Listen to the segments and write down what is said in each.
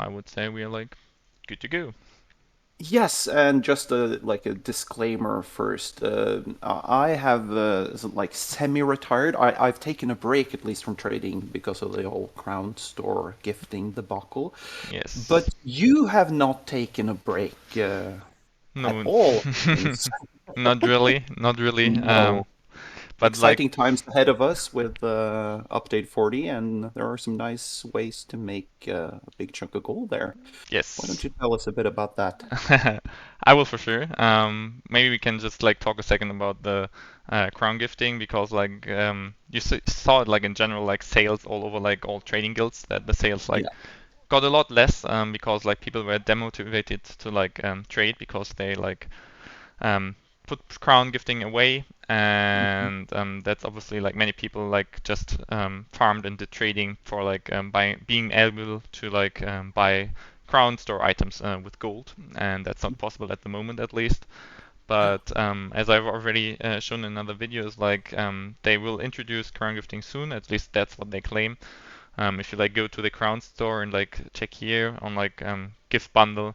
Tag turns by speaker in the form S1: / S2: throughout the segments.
S1: I would say we are like good to go.
S2: Yes, and just like a disclaimer first. I have like semi-retired. I've taken a break at least from trading because of the whole Crown Store gifting debacle.
S1: Yes.
S2: But you have not taken a break at
S1: No,
S2: all, it seems.
S1: not really, not really.
S2: No.
S1: But like,
S2: Exciting times ahead of us with update 40, and there are some nice ways to make a big chunk of gold there. Why don't
S1: yes.
S2: you tell us a bit about that?
S1: I will for sure. Maybe we can just like talk a second about the crown gifting because like you saw it like in general like sales all over like all trading guilds that the sales like
S2: Yeah.
S1: got a lot less because like people were demotivated to like trade because they like um, put crown gifting away,
S2: Mhm.
S1: and that's obviously like many people like just farmed into trading for like being able to like buy crown store items with gold, and that's not possible at the moment at least. But as I've already shown in other videos, like they will introduce crown gifting soon. At least that's what they claim. If you like go to the crown store and like check here on like gift bundle,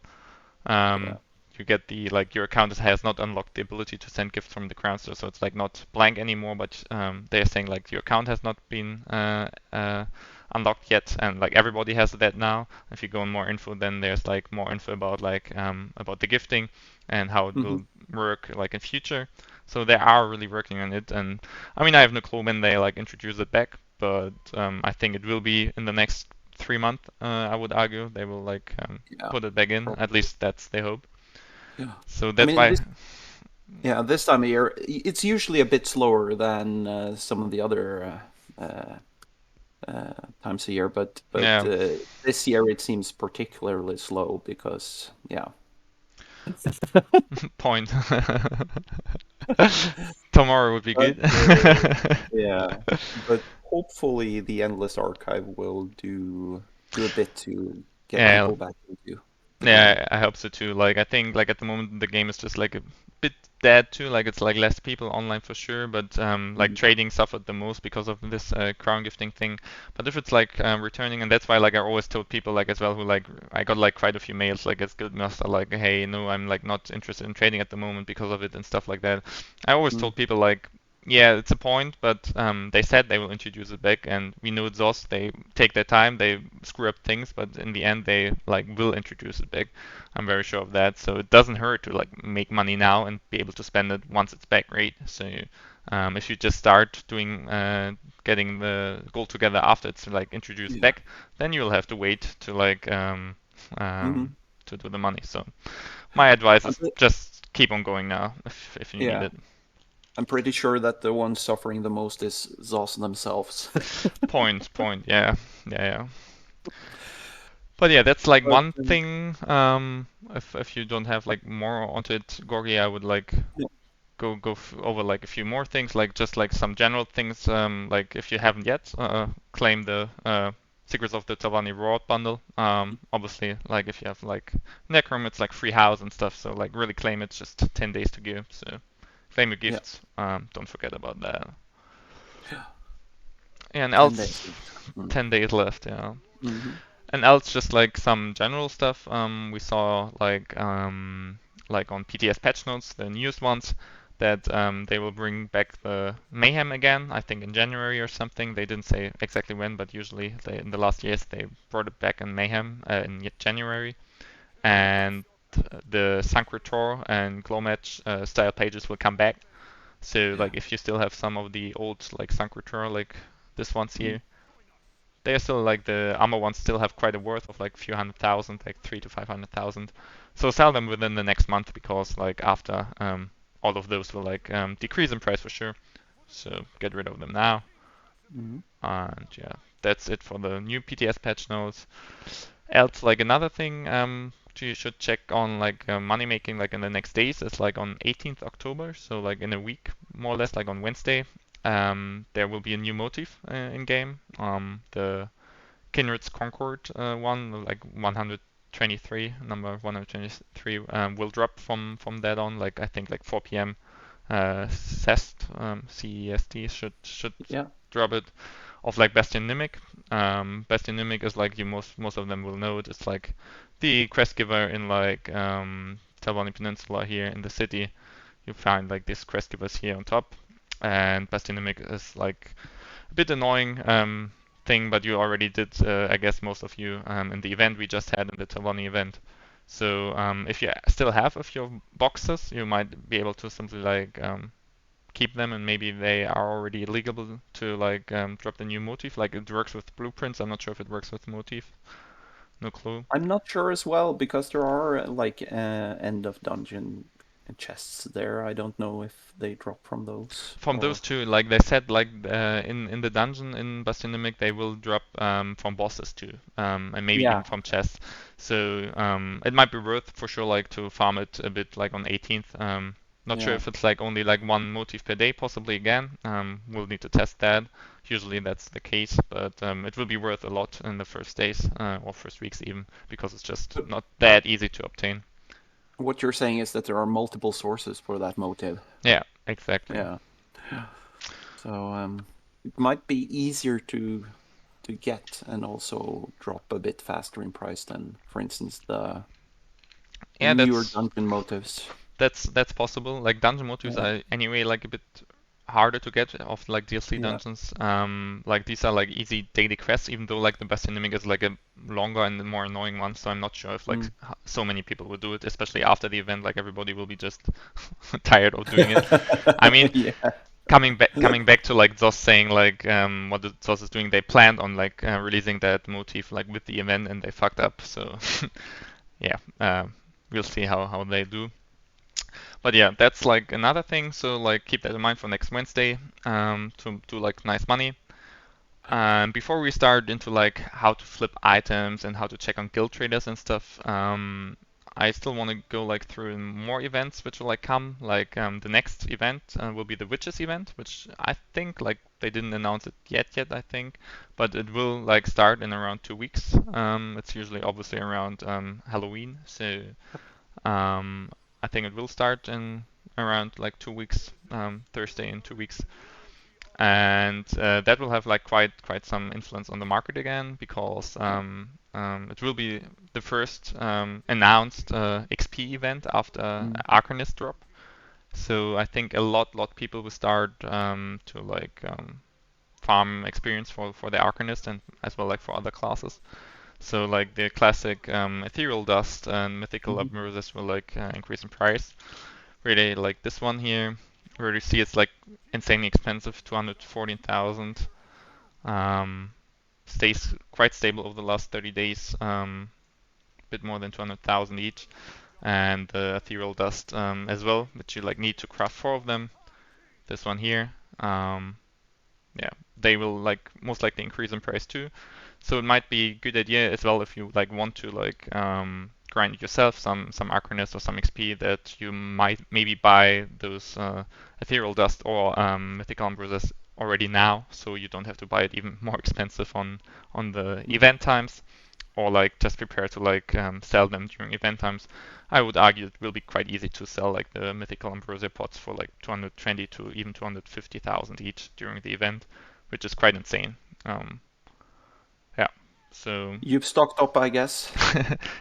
S2: Yeah.
S1: um, you get the like your account has not unlocked the ability to send gifts from the crown store, so it's like not blank anymore. But they're saying like your account has not been unlocked yet, and like everybody has that now. If you go on more info, then there's like more info about the gifting and how it
S2: Hmm.
S1: will work like in future. So they are really working on it, and I mean I have no clue when they like introduce it back, but I think it will be in the next 3 months. I would argue they will like
S2: Yeah.
S1: put it back in. At
S2: Probably.
S1: least that's the hope.
S2: Yeah.
S1: So
S2: I
S1: that's
S2: mean,
S1: why,
S2: this time of year, it's usually a bit slower than some of the other times of year, but
S1: yeah,
S2: this year it seems particularly slow because, yeah.
S1: point. Tomorrow would be
S2: But
S1: good.
S2: yeah, but hopefully the Endless Archive will do a bit to get
S1: Yeah,
S2: people back into the game.
S1: yeah, I hope so too. Like I think like at the moment the game is just like a bit dead too. Like it's like less people online for sure, but like
S2: Mhm.
S1: trading suffered the most because of this crown gifting thing. But if it's like returning, and that's why like I always told people like as well who like I got like quite a few mails like as Guildmaster like hey no I'm like not interested in trading at the moment because of it and stuff like that. I always
S2: Mm.
S1: told people like yeah, it's a point, but they said they will introduce it back, and we know it's ZOS. They take their time, they screw up things, but in the end, they like will introduce it back. I'm very sure of that. So it doesn't hurt to like make money now and be able to spend it once it's back, right? So if you just start doing getting the gold together after it's like introduced
S2: Yeah.
S1: back, then you'll have to wait to like
S2: Hmm.
S1: to do the money. So my advice
S2: I'm
S1: is
S2: pre-
S1: just keep on going now if you need
S2: yeah,
S1: it.
S2: I'm pretty sure that the ones suffering the most is Zos themselves.
S1: Point. Yeah, yeah. But yeah, that's like
S2: But
S1: one thing. If you don't have like more onto it, Gorgi, I would like
S2: yeah,
S1: go over like a few more things, like just like some general things. Like if you haven't yet, claim the Secrets of the Tavani Rod bundle. Obviously, like if you have like Necrom, it's like free house and stuff. So like really claim it. Just 10 days to go. So claim your
S2: yeah,
S1: gifts. Don't forget about that. And
S2: 10 days
S1: else,
S2: left. Mm.
S1: 10 days left. Yeah.
S2: Hmm.
S1: And else, just like some general stuff, we saw like on PTS patch notes, the newest ones, that they will bring back the Mayhem again. I think in January or something. They didn't say exactly when, but usually in the last years they brought it back in Mayhem in January. And the Sanctuary and Glow Match style pages will come back. So
S2: Yeah.
S1: like if you still have some of the old like Sanctuary like this one's
S2: Mm.
S1: here, they're still like the armor ones still have quite a worth of like a few 100,000, like 300 to 500,000. So sell them within the next month because like after all of those will like decrease in price for sure. So get rid of them now.
S2: Hmm.
S1: And yeah, that's it for the new PTS patch notes. Else like another thing you should check on like money making like in the next days is like on 18th October, so like in a week more or less like on Wednesday. There will be a new motif in game. The Kindred's Concord one, like 123, number 123, will drop from that on. Like I think like 4 p.m. CEST, CEST should
S2: Yeah.
S1: drop it. of like Bastion Mimic. Bastion Mimic is like most of them will know it. It's like the quest giver in like Talbani Peninsula here in the city. You find like these quest givers here on top, and Bastion Mimic is like a bit annoying thing, but you already did, I guess, most of you in the event we just had in the Talvani event. So if you still have a few boxes, you might be able to simply like keep them, and maybe they are already illegal to like drop the new motif. Like it works with blueprints. I'm not sure if it works with motif. No clue.
S2: I'm not sure as well because there are like end of dungeon chests there. I don't know if they drop from those
S1: From those
S2: or
S1: two, like they said, like in the dungeon in Bastionimic, they will drop from bosses too, and maybe even
S2: yeah,
S1: from chests. So it might be worth for sure, like to farm it a bit, like on 18th. Not sure
S2: yeah.
S1: if it's like only like one motif per day, possibly again. We'll need to test that. Usually that's the case, but it will be worth a lot in the first days or first weeks even, because it's just
S2: But
S1: not that easy to obtain.
S2: what you're saying is that there are multiple sources for that motive.
S1: Yeah, exactly.
S2: Yeah. So it might be easier to get and also drop a bit faster in price than, for instance, the
S1: Yeah,
S2: newer
S1: that's
S2: dungeon motives.
S1: That's possible. Like dungeon motives
S2: Yeah.
S1: are anyway like a bit harder to get of like DLC
S2: Yeah.
S1: dungeons. Like these are like easy daily quests, even though like the best endemic is like a longer and more annoying one. So I'm not sure if like
S2: Mm.
S1: so many people will do it, especially after the event. Like everybody will be just tired of doing it. I mean,
S2: Yeah.
S1: coming back to like Zos saying like what the Zos is doing, they planned on like releasing that motif like with the event and they fucked up. So yeah, we'll see how they do. But yeah, that's like another thing. So like keep that in mind for next Wednesday to do like nice money. Before we start into like how to flip items and how to check on guild traders and stuff, I still want to go like through more events which will like come. Like the next event will be the witches event, which I think like they didn't announce it yet I think, but it will like start in around 2 weeks. It's usually obviously around Halloween, so I think it will start in around like 2 weeks, Thursday in 2 weeks, and that will have like quite some influence on the market again because it will be the first announced XP event after
S2: Mm.
S1: Arcanist drop. So I think a lot people will start to like farm experience for the Arcanist and as well like for other classes. So like the classic ethereal dust and mythical
S2: Mhm.
S1: abmersis will like increase in price. Really like this one here, where you see it's like insanely expensive, 214,000. Um, Stays quite stable over the last 30 days, bit more than 200,000 each. And the ethereal dust as well, but you like need to craft 4 of them. This one here. Um, yeah, they will like most likely increase in price too. So it might be a good idea as well if you like want to like grind yourself some Arcanist or some XP that you might maybe buy those Ethereal Dust or Mythical Ambrosius already now, so you don't have to buy it even more expensive on the
S2: Mhm.
S1: event times, or like just prepare to like sell them during event times. I would argue it will be quite easy to sell like the Mythical Ambrosia pots for like 220 to even 250,000 each during the event, which is quite insane. Um, yeah. So
S2: You've stocked up, I guess.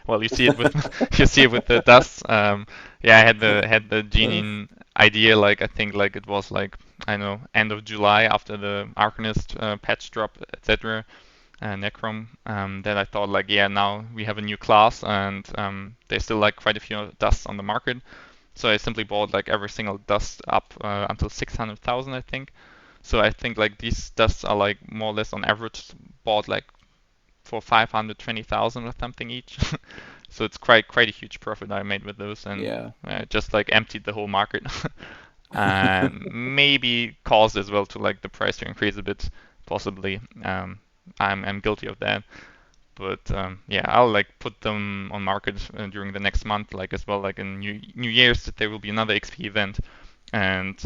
S1: well, you see it with you see it with the dust. Yeah, I had the genie idea like I think like it was like I don't know end of July after the Arcanist patch drop, etc. Necrom. That I thought like yeah now we have a new class and there's still like quite a few dusts on the market. So I simply bought like every single dust up until 600,000 I think. So I think like these dusts are like more or less on average bought like for 520,000 or something each. So it's quite a huge profit I made with those, and
S2: Yeah.
S1: just like emptied the whole market, and maybe caused as well to like the price to increase a bit, possibly. I'm guilty of that, but yeah, I'll like put them on market during the next month, like as well, like in New Year's that there will be another XP event, and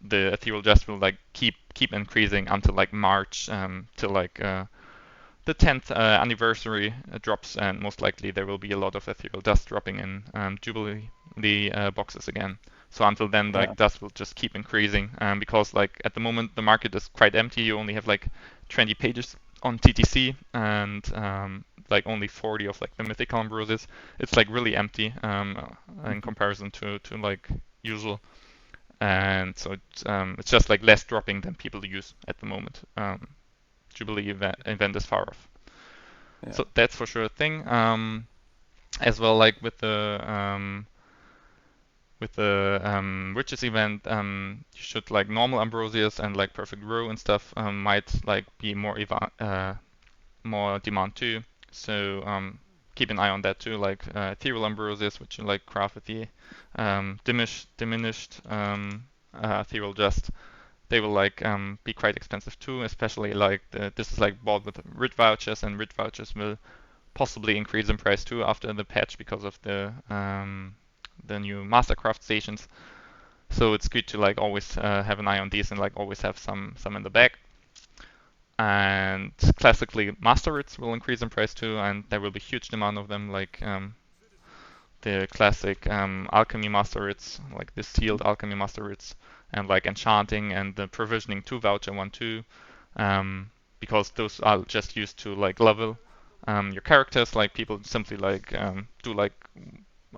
S1: the ethereal dust will like keep increasing until like March, till like the 10th anniversary drops, and most likely there will be a lot of ethereal dust dropping in Jubilee the boxes again, So until then,
S2: Yeah.
S1: like dust will just keep increasing, because like at the moment the market is quite empty. You only have like 20 pages on TTC and like only 40 of like the mythical ambrosias. It's like really empty in
S2: Mhm.
S1: comparison to like usual, and so it's just like less dropping than people use at the moment. Jubilee event is far off.
S2: Yeah.
S1: So that's for sure a thing. As well, like with the Riches event, you should like normal Ambrosias and like Perfect Row and stuff might like be more demand too. So keep an eye on that too. Like Ethereal Ambrosias, which you like craft with the diminished Ethereal Just, they will like be quite expensive too. Especially like this is like bought with RIT vouchers, and RIT vouchers will possibly increase in price too after the patch because of the new Mastercraft stations. So it's good to like always have an eye on these and like always have some in the bag. And classically, Master Writs will increase in price too, and there will be huge demand of them. Like the classic Alchemy Master Writs, like the sealed Alchemy Master Writs, and like Enchanting and the Provisioning 2 voucher 1-2, because those are just used to like level your characters. Like people simply like do like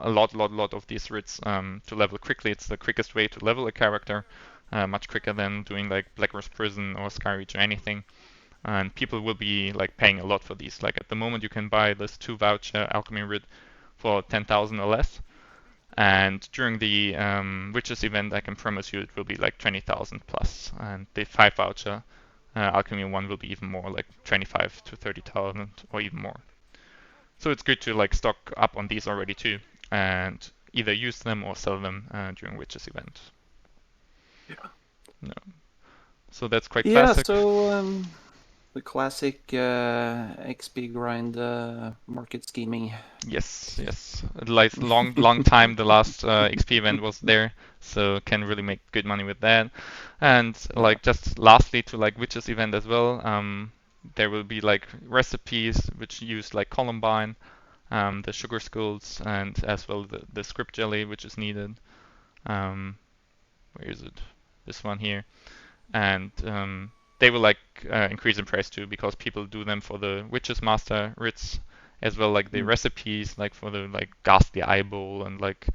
S1: a lot of these writs to level quickly. It's the quickest way to level a character, much quicker than doing like Black Rose Prison or Skyreach or anything. And people will be like paying a lot for these. Like at the moment, you can buy this 2 voucher Alchemy Writ for 10,000 or less. And during the Witches event, I can promise you it will be like 20,000 plus. And the 5 voucher Alchemy one will be even more, like 25 to 30,000 or even more. So it's good to like stock up on these already too, and either use them or sell them during Witches event.
S2: Yeah.
S1: No. So that's quite
S2: Yeah.
S1: classic.
S2: So the classic XP grind market scheming.
S1: Yes, yes. Like long time the last XP event was there, so can really make good money with that. And
S2: Yeah.
S1: like just lastly to like Witches event as well, there will be like recipes which use like Columbine, the sugar skulls, and as well the script jelly which is needed. Um, where is it? This one here. And they will like increase in price too because people do them for the Witches Master writs as well, like the
S2: Mm.
S1: recipes, like for the like Ghastly Eyeball and like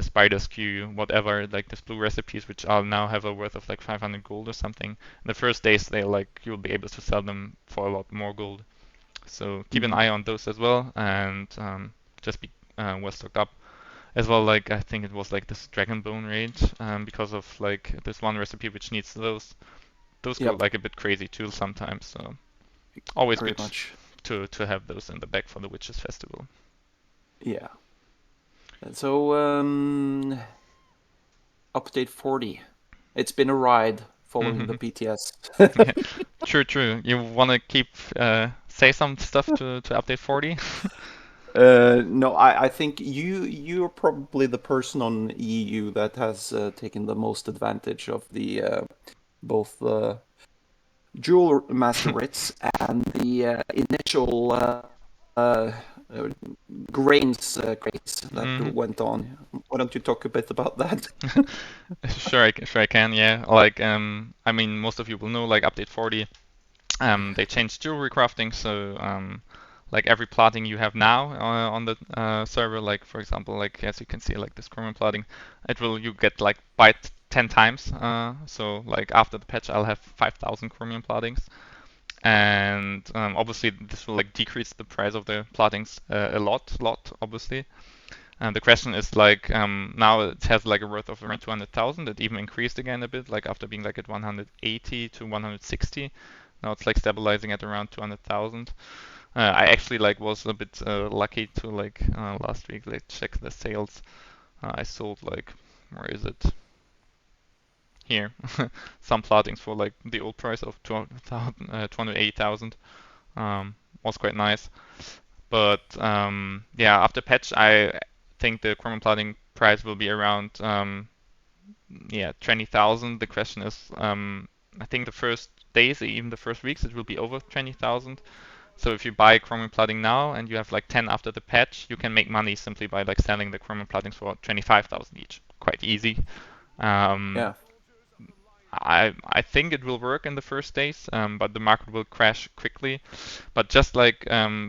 S1: Spider Skew, whatever, like these blue recipes, which I'll now have a worth of like 500 gold or something. In the first days, they like you'll be able to sell them for a lot more gold. So keep an
S2: Mm.
S1: eye on those as well, and just be well stocked up as well. Like I think it was like this dragon bone raid because of like this one recipe which needs those go
S2: Yep.
S1: like a bit crazy too sometimes. So always
S2: Pretty
S1: good
S2: much.
S1: to have those in the back for the witches festival.
S2: Yeah. So update 40. It's been a ride following the PTS.
S1: Yeah, true. You wanna keep say some stuff to update 40?
S2: No, I think you're probably the person on EU that has taken the most advantage of the both the dual master writs and the initial uh, grains craze that
S1: hmm
S2: went on. Why don't you talk a bit about that?
S1: Sure I can. Yeah, like I mean most of you will know like update 40. They changed jewelry crafting, so like every plotting you have now on the server, like for example, like as you can see, like this chromium plotting, it will you get like by 10 times. So like after the patch, I'll have 5,000 chromium plottings, and obviously this will like decrease the price of the plottings a lot, obviously. And the question is like now it has like a worth of around 200,000. It even increased again a bit, like after being like at 180 to 160. Now it's like stabilizing at around 200,000. I actually like was a bit lucky to like last week like check the sales. I sold like where is it? Here some plottings for like the old price of 280,000. Was quite nice. But yeah, after patch, I think the chromium plotting price will be around yeah 20,000. The question is, I think the first days, even the first weeks, it will be over 20,000. So if you buy chromium plating now and you have like 10 after the patch, you can make money simply by like selling the chromium platings for 25,000 each. Quite easy. Um,
S2: Yeah.
S1: I think it will work in the first days, but the market will crash quickly. But just like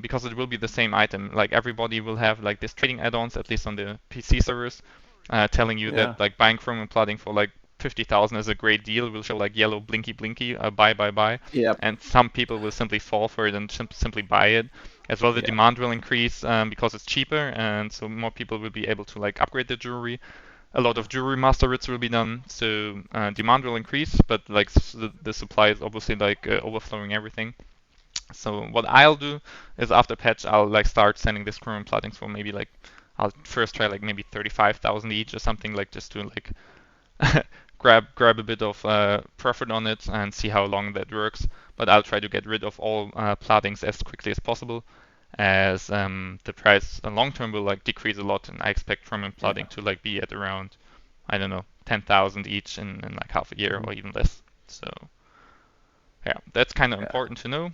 S1: because it will be the same item, like everybody will have like these trading add-ons, at least on the PC servers, telling you that
S2: Yeah.
S1: like buying chromium plating for like 50,000 is a great deal. Will show like yellow blinky blinky, buy buy buy,
S2: Yep.
S1: and some people will simply fall for it and simply buy it. As well, the
S2: Yeah.
S1: demand will increase because it's cheaper, and so more people will be able to like upgrade their jewelry. A lot of jewelry master writs will be done, so demand will increase, but like the supply is obviously like overflowing everything. So what I'll do is after patch, I'll like start sending this chromium platings for maybe like I'll first try like maybe 35,000 each or something, like just to like grab a bit of profit on it and see how long that works. But I'll try to get rid of all platings as quickly as possible, as the price long term will like decrease a lot, and I expect chromium
S2: Yeah.
S1: plating to like be at around, I don't know, 10,000 each in like half a year
S2: Mhm.
S1: or even less. So yeah, that's kind of
S2: Yeah.
S1: important to know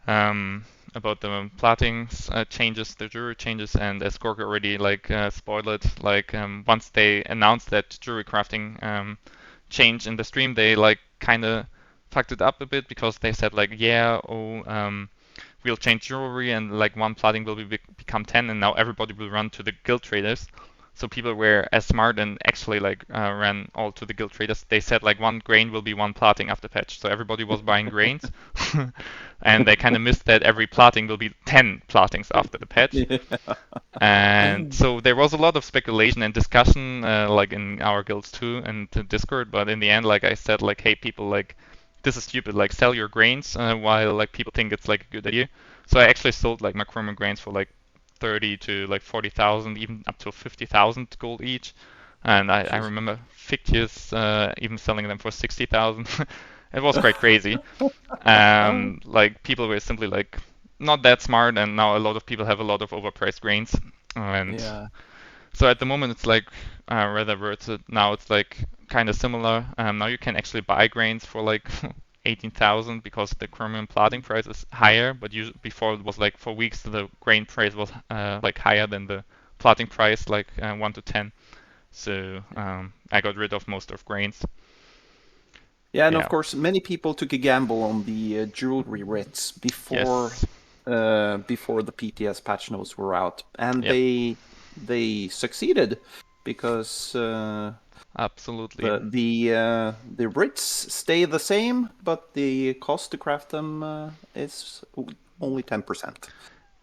S1: um, about the plattings changes, the jewelry changes, and as Gorg already like spoiled it, like once they announced that jewelry crafting change in the stream, they like kind of fucked it up a bit because they said like, yeah, oh, we'll change jewelry and like one plotting will become 10, and now everybody will run to the guild traders. So people were as smart and actually like ran all to the guild traders. They said like one grain will be one plotting after patch, so everybody was buying grains, and they kind of missed that every plotting will be 10 plottings after the patch.
S2: Yeah.
S1: And so there was a lot of speculation and discussion, like in our guilds too, and to Discord. But in the end, like I said, like, hey, people, like, this is stupid. Like, sell your grains while like people think it's like a good idea. So I actually sold like my chromium grains for like 30 to like 40,000, even up to 50,000 gold each. And I
S2: Jeez.
S1: remember Fictious even selling them for 60,000. It was quite crazy. Like people were simply like not that smart, and now a lot of people have a lot of overpriced grains. And
S2: Yeah.
S1: so at the moment it's like rather worth it. Now it's like kind of similar. Now you can actually buy grains for like 18,000 because the chromium plating price is higher. But before it was like for weeks the grain price was like higher than the plating price, like 1 to 10. So I got rid of most of grains.
S2: Yeah, and of
S1: Yeah.
S2: course, many people took a gamble on the jewelry writs
S1: Yes.
S2: before the PTS patch notes were out, and
S1: Yep.
S2: they succeeded because
S1: Absolutely.
S2: the writs stay the same, but the cost to craft them is only 10%.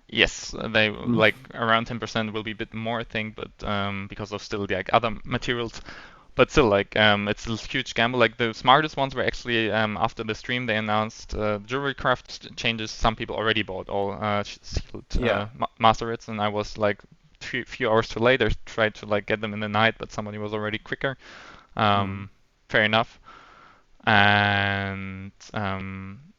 S1: Yes, they like around 10% will be a bit more, I think, but because of still the like other materials. But still, like it's a huge gamble. Like the smartest ones were actually after the stream they announced jewelry craft changes. Some people already bought all sealed
S2: Yeah.
S1: master rates, and I was like few hours too late. I tried to like get them in the night, but somebody was already quicker.
S2: Mm.
S1: Fair enough. And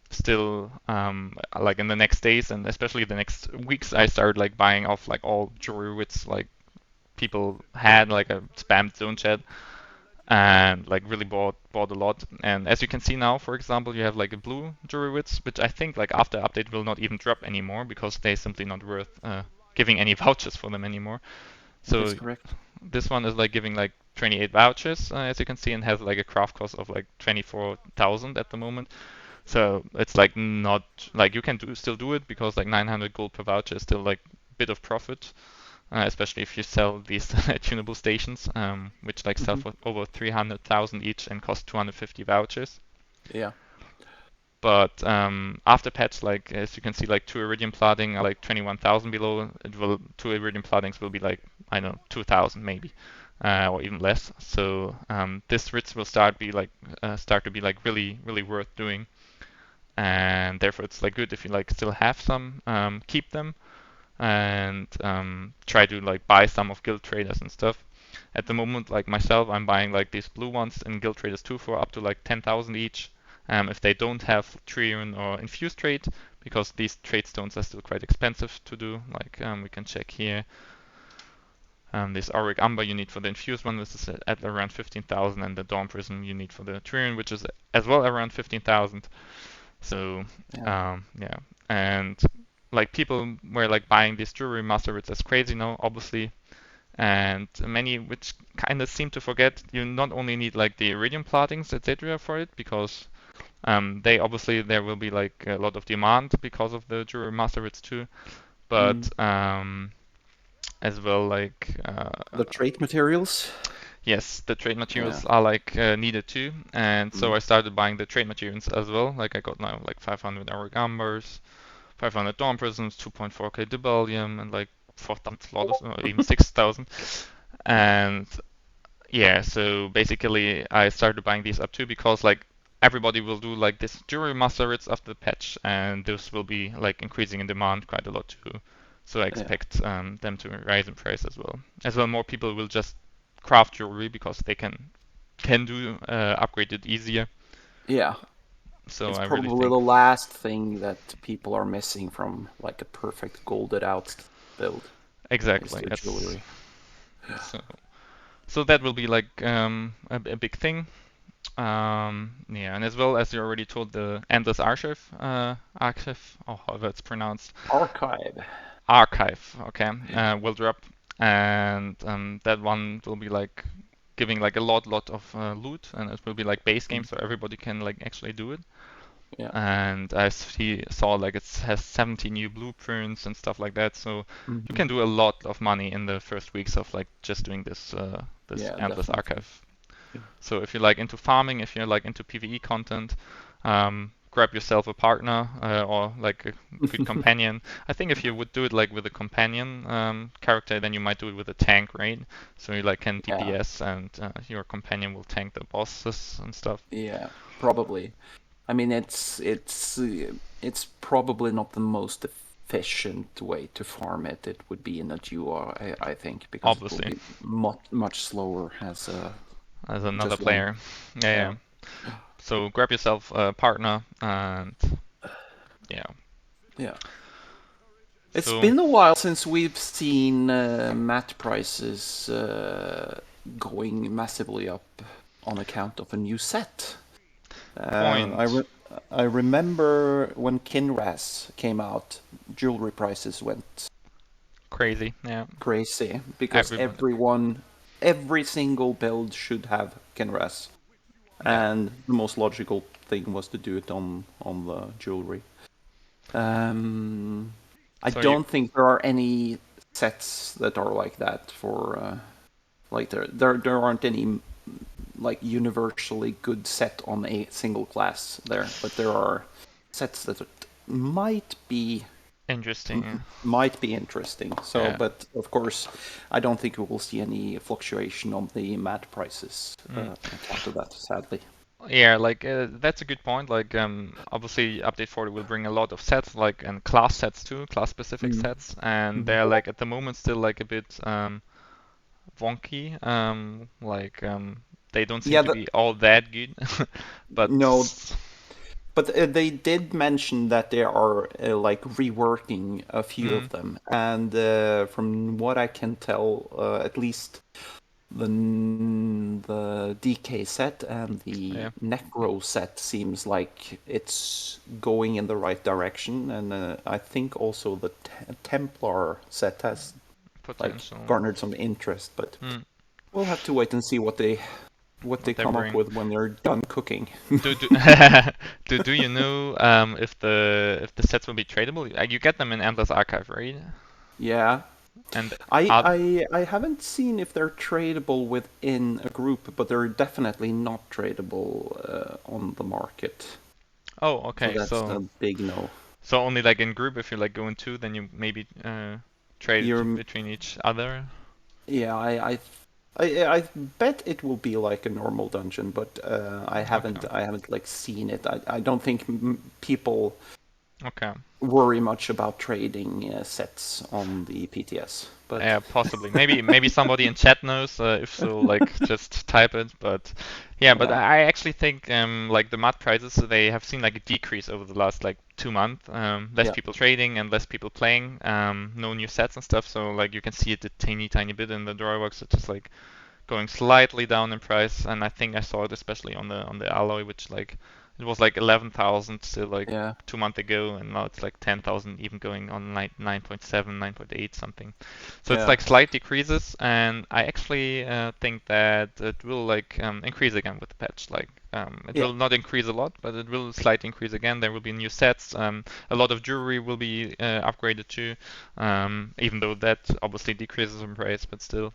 S1: still like in the next days and especially the next weeks I started like buying off like all jewelry wits like people had like a spammed zone chat and like really bought a lot. And as you can see now, for example, you have like a blue jewelry wits, which I think like after update will not even drop anymore because they simply not worth giving any vouchers for them anymore.
S2: That is
S1: So
S2: correct.
S1: this one is like giving like 28 vouchers, as you can see, and has like a craft cost of like 24,000 at the moment. So it's like not like you can still do it because like 900 gold per voucher is still like a bit of profit, especially if you sell these tunable stations, which like sell
S2: Hmm.
S1: for over 300,000 each and cost 250 vouchers.
S2: Yeah.
S1: But after patch, like as you can see, like two iridium plating are like 21,000 below. Two iridium platings will be like I don't know 2,000 maybe, or even less. So this Ritz will start to be like really worth doing, and therefore it's like good if you like still have some, keep them and try to like buy some of guild traders and stuff. At the moment, like myself, I'm buying like these blue ones in guild traders too for up to like 10,000 each. If they don't have Triune or Infused trade, because these trade stones are still quite expensive to do. Like we can check here. This Auric Umber you need for the Infused one, this is at around 15,000, and the Dawn Prism you need for the Triune, which is as well around 15,000. So
S2: Yeah.
S1: yeah, and like people were like buying these jewelry master as crazy now, obviously, and many which kind of seem to forget you not only need like the iridium platings, etc. for it, because they obviously there will be like a lot of demand because of the jewelry master too, but
S2: Mm.
S1: as well like
S2: The trade materials.
S1: yes, the trade
S2: Yeah.
S1: materials are like needed too, and so
S2: Mm.
S1: I started buying the trade materials as well. Like I got now like 500 origambers, 500 dawn prisms, 2.4k dubalium, and like 4,000 lotus, or even 6,000. And yeah, so basically I started buying these up too because like everybody will do like this jewelry master rates after the patch, and those will be like increasing in demand quite a lot too. So I
S2: Yeah.
S1: expect them to rise in price as well. As well, more people will just craft jewelry because they can do upgrade it easier.
S2: Yeah.
S1: So
S2: It's
S1: I really
S2: probably
S1: think
S2: the last thing that people are missing from like a perfect golded out build is
S1: exactly
S2: the
S1: it's
S2: jewelry.
S1: so so that will be like a big thing. Yeah, and as well as you already told, the endless archive, or however it's pronounced,
S2: Archive.
S1: archive, okay,
S2: Yeah.
S1: will drop, and that one will be like giving like a lot of loot, and it will be like base game,
S2: Mm.
S1: so everybody can like actually do it.
S2: Yeah.
S1: And I saw like it has 70 new blueprints and stuff like that, so you
S2: Hmm.
S1: can do a lot of money in the first weeks of like just doing this
S2: Yeah,
S1: endless
S2: definitely.
S1: archive. So if you're like into farming, if you're like into PvE content, grab yourself a partner or like a good companion. I think if you would do it like with a companion character, then you might do it with a tank, right? So you like can
S2: Yeah.
S1: DPS and your companion will tank the bosses and stuff.
S2: Yeah. Probably. I mean, it's probably not the most efficient way to farm it. It would be in a duo, I think, because it will
S1: Obviously,
S2: be much slower as
S1: as another
S2: just one.
S1: player. Yeah,
S2: Yeah.
S1: yeah. So grab yourself a partner and yeah.
S2: Yeah. It's
S1: So
S2: been a while since we've seen mat prices going massively up on account of a new set. Uh, I
S1: point
S2: re I remember when Kinraz came out, jewelry prices went
S1: crazy. Yeah,
S2: crazy because
S1: everybody.
S2: every single build should have Kinraz,
S1: Yeah.
S2: and the most logical thing was to do it on the jewelry. Um, I
S1: So you
S2: don't think there are any sets that are like that for like there aren't any like universally good set on a single class there, but there are sets that might be
S1: interesting.
S2: might be interesting. So,
S1: Yeah.
S2: but of course, I don't think we will see any fluctuation on the mat prices
S1: Mm.
S2: on account of that, sadly.
S1: Yeah, like that's a good point. Like obviously update 40 will bring a lot of sets like and class sets too, class specific
S2: Mm.
S1: sets, and
S2: Mhm.
S1: they're like at the moment still like a bit wonky. Like they don't seem
S2: Yeah,
S1: to be all that good. But
S2: no, but they did mention that they are like reworking a few
S1: mm,
S2: of them, and from what I can tell, at least the DK set and the
S1: yeah,
S2: Necro set seems like it's going in the right direction, and I think also the Templar set has like
S1: potential.
S2: garnered some interest, but
S1: Mm,
S2: we'll have to wait and see what they
S1: what they
S2: come up
S1: bring.
S2: with when they're done cooking.
S1: Do do you know if the sets will be tradable? You get them in Endless Archive, right?
S2: Yeah,
S1: And
S2: I,
S1: are
S2: I I haven't seen if they're tradable within a group, but they're definitely not tradable on the market.
S1: oh,
S2: So
S1: okay.
S2: that's a big no.
S1: So only like in group, if you like go in two, then you maybe trade it
S2: You're,
S1: between each other.
S2: yeah, I bet it will be like a normal dungeon, but
S1: Okay,
S2: I haven't like seen it. I don't think people
S1: okay.
S2: worry much about trading sets on the PTS, but
S1: Yeah, possibly. Maybe somebody in chat knows. If so, like just type it. But yeah, but
S2: yeah,
S1: I actually think like the mud prices they have seen like a decrease over the last like 2 months. Less
S2: yeah,
S1: people trading and less people playing. No new sets and stuff. So like you can see it a tiny bit in the drawbox. It's just like going slightly down in price. And I think I saw it especially on the alloy, which like It was like 11,000 still like
S2: Yeah.
S1: 2 months ago, and now it's like 10,000, even going on 9.7, 9.8 something. So it's
S2: Yeah.
S1: like slight decreases, and I actually think that it will like increase again with the patch. Like it
S2: Yeah.
S1: will not increase a lot, but it will slightly increase again. There will be new sets. A lot of jewelry will be upgraded too, even though that obviously decreases in price, but still.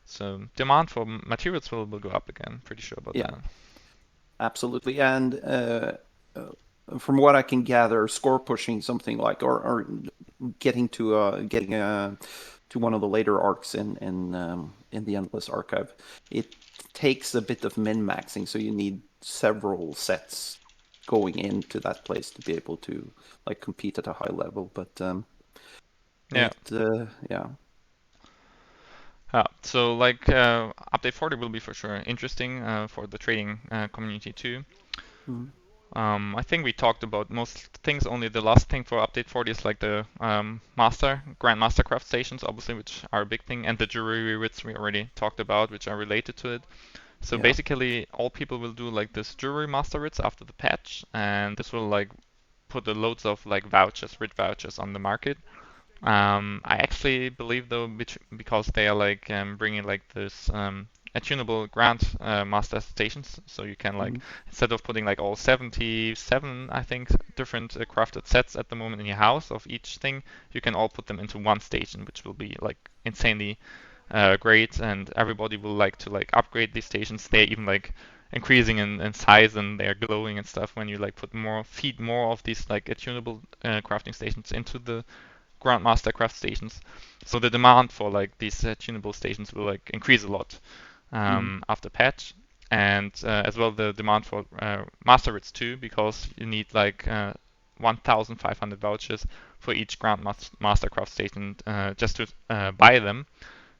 S1: So demand for materials will go up again. Pretty sure about
S2: Yeah.
S1: that.
S2: Absolutely. And uh, from what I can gather, score pushing something like, or getting to one of the later arcs in the Endless Archive, it takes a bit of min maxing. So you need several sets going into that place to be able to like compete at a high level. But
S1: Yeah.
S2: yeah.
S1: So like update 40 will be for sure interesting for the trading community too.
S2: Mm.
S1: I think we talked about most things. Only the last thing for update 40 is like the Grand Master craft stations, obviously, which are a big thing, and the jewelry which we already talked about, which are related to it. So
S2: Yeah.
S1: basically, all people will do like this jewelry master writs after the patch, and this will like put the loads of like vouchers, rich vouchers on the market. I actually believe though, because they are like bringing like this attunable Grand Master stations, so you can like
S2: Hmm.
S1: instead of putting like all 77, I think, different crafted sets at the moment in your house of each thing, you can all put them into one station, which will be like insanely great, and everybody will like to like upgrade these stations. They're even like increasing in size and they're glowing and stuff when you like feed more of these like attunable crafting stations into the Grandmaster craft stations. So the demand for like these tunable stations will like increase a lot
S2: Hmm.
S1: after patch, and as well the demand for master writs too, because you need like 1,500 vouchers for each Grandmaster craft station just to buy them.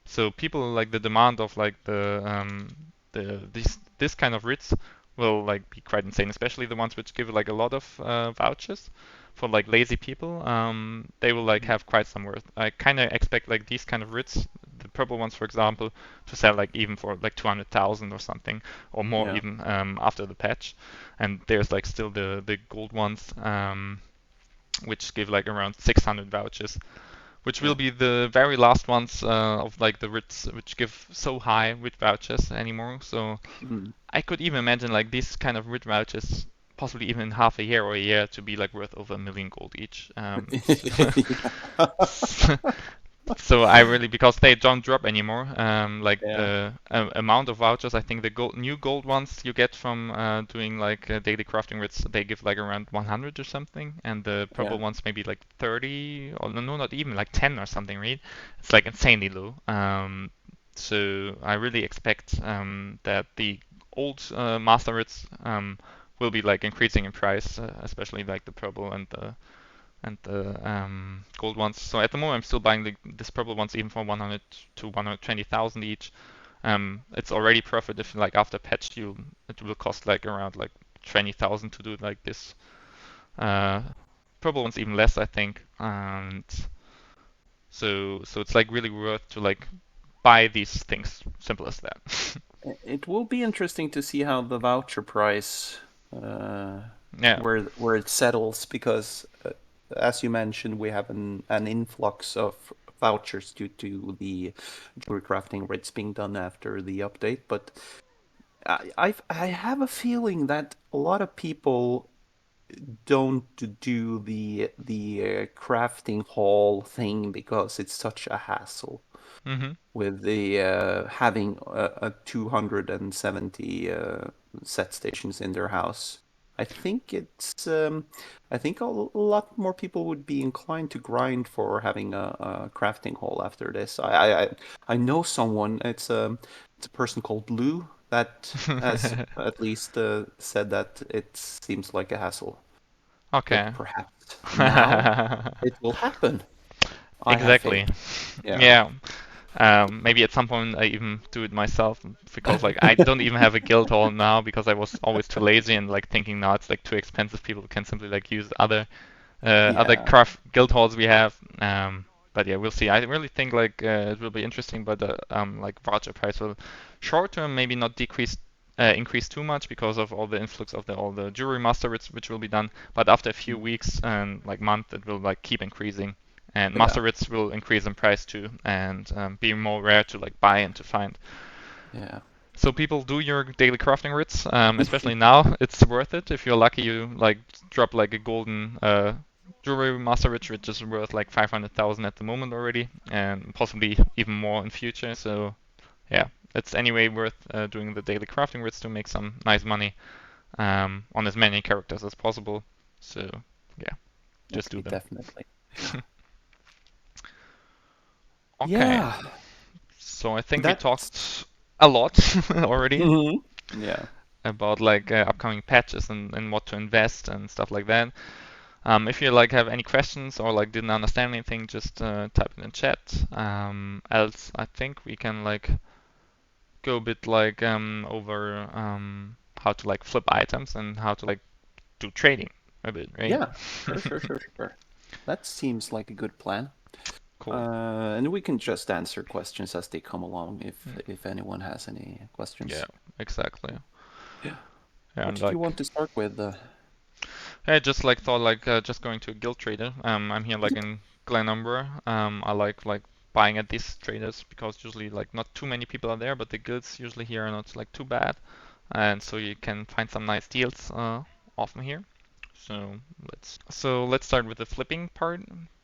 S1: So people like the demand of like the this kind of writs will like be quite insane, especially the ones which give like a lot of vouchers for like lazy people. They will like have quite some worth. I kind of expect like these kind of writs, the purple ones for example, to sell like even for like 200,000 or something or more
S2: Yeah.
S1: even after the patch. And there's like still the gold ones which give like around 600 vouchers, which will
S2: Yeah.
S1: be the very last ones of like the writs which give so high writ vouchers anymore. So
S2: Mm.
S1: I could even imagine like these kind of writ vouchers possibly even in half a year or a year to be like worth over 1 million gold each. So I really, because they don't drop anymore, like
S2: Yeah.
S1: the amount of vouchers, I think the new gold ones you get from doing like daily crafting writs, they give like around 100 or something, and the purple
S2: Yeah.
S1: ones maybe like 30, or no, not even like 10 or something, right? It's like insanely low. So I really expect that the old master writs will be like increasing in price, especially like the purple and the gold ones. So at the moment, I'm still buying this purple ones even for 100 to 120,000 each. It's already profit if like after patch it will cost like around like 20,000 to do like this. Uh, Purple ones even less, I think. And so it's like really worth to like buy these things. Simple as that.
S2: It will be interesting to see how the voucher price uh,
S1: Yeah.
S2: where it settles because, as you mentioned, we have an influx of vouchers due to the jewelry crafting rates being done after the update. But I have a feeling that a lot of people don't do the crafting hall thing because it's such a hassle
S1: Mhm.
S2: with the having a 270 set stations in their house. I think I think a lot more people would be inclined to grind for having a crafting hall after this. I know someone. It's a person called Blue that has at least said that it seems like a hassle. But
S1: Okay.
S2: perhaps now it will happen. I have
S1: Exactly.
S2: faith. Yeah.
S1: Yeah. Maybe at some point I even do it myself because like I don't even have a guild hall now because I was always too lazy and like thinking now it's like too expensive. People can simply like use other
S2: Yeah.
S1: craft guild halls we have. But yeah, we'll see. I really think like it will be interesting, but like voucher price will short term maybe not decrease increase too much because of all the influx of all the jewelry master which will be done. But after a few
S2: Mm.
S1: weeks and like month, it will like keep increasing, and
S2: Yeah.
S1: master writs will increase in price too, and be more rare to like buy and to find.
S2: Yeah.
S1: So people do your daily crafting writs, especially now. It's worth it if you're lucky. You like drop like a golden jewelry master writ, which is worth like 500,000 at the moment already, and possibly even more in future. So yeah, it's anyway worth doing the daily crafting writs to make some nice money on as many characters as possible. So yeah, just do
S2: Okay,
S1: them.
S2: definitely. Yeah.
S1: Okay,
S2: Yeah.
S1: so I think we
S2: That's.
S1: talked a lot already
S2: Mhm. Yeah.
S1: about like upcoming patches and what to invest and stuff like that. If you like have any questions or like didn't understand anything, just type it in chat. Else, I think we can like go a bit like over how to like flip items and how to like do trading a bit, right?
S2: Yeah. Sure, sure, sure, sure. That seems like a good plan.
S1: Cool.
S2: And we can just answer questions as they come along
S1: Mm.
S2: if anyone has any
S1: Yeah,
S2: questions.
S1: exactly.
S2: Yeah.
S1: Yeah,
S2: What
S1: and
S2: did you
S1: like
S2: want to start with?
S1: I just like thought like just going to a guild trader. I'm here like in Glenumbra. I like buying at these traders because usually like not too many people are there, but the guilds usually here are not like too bad, and so you can find some nice deals often here. So let's start with the flipping part.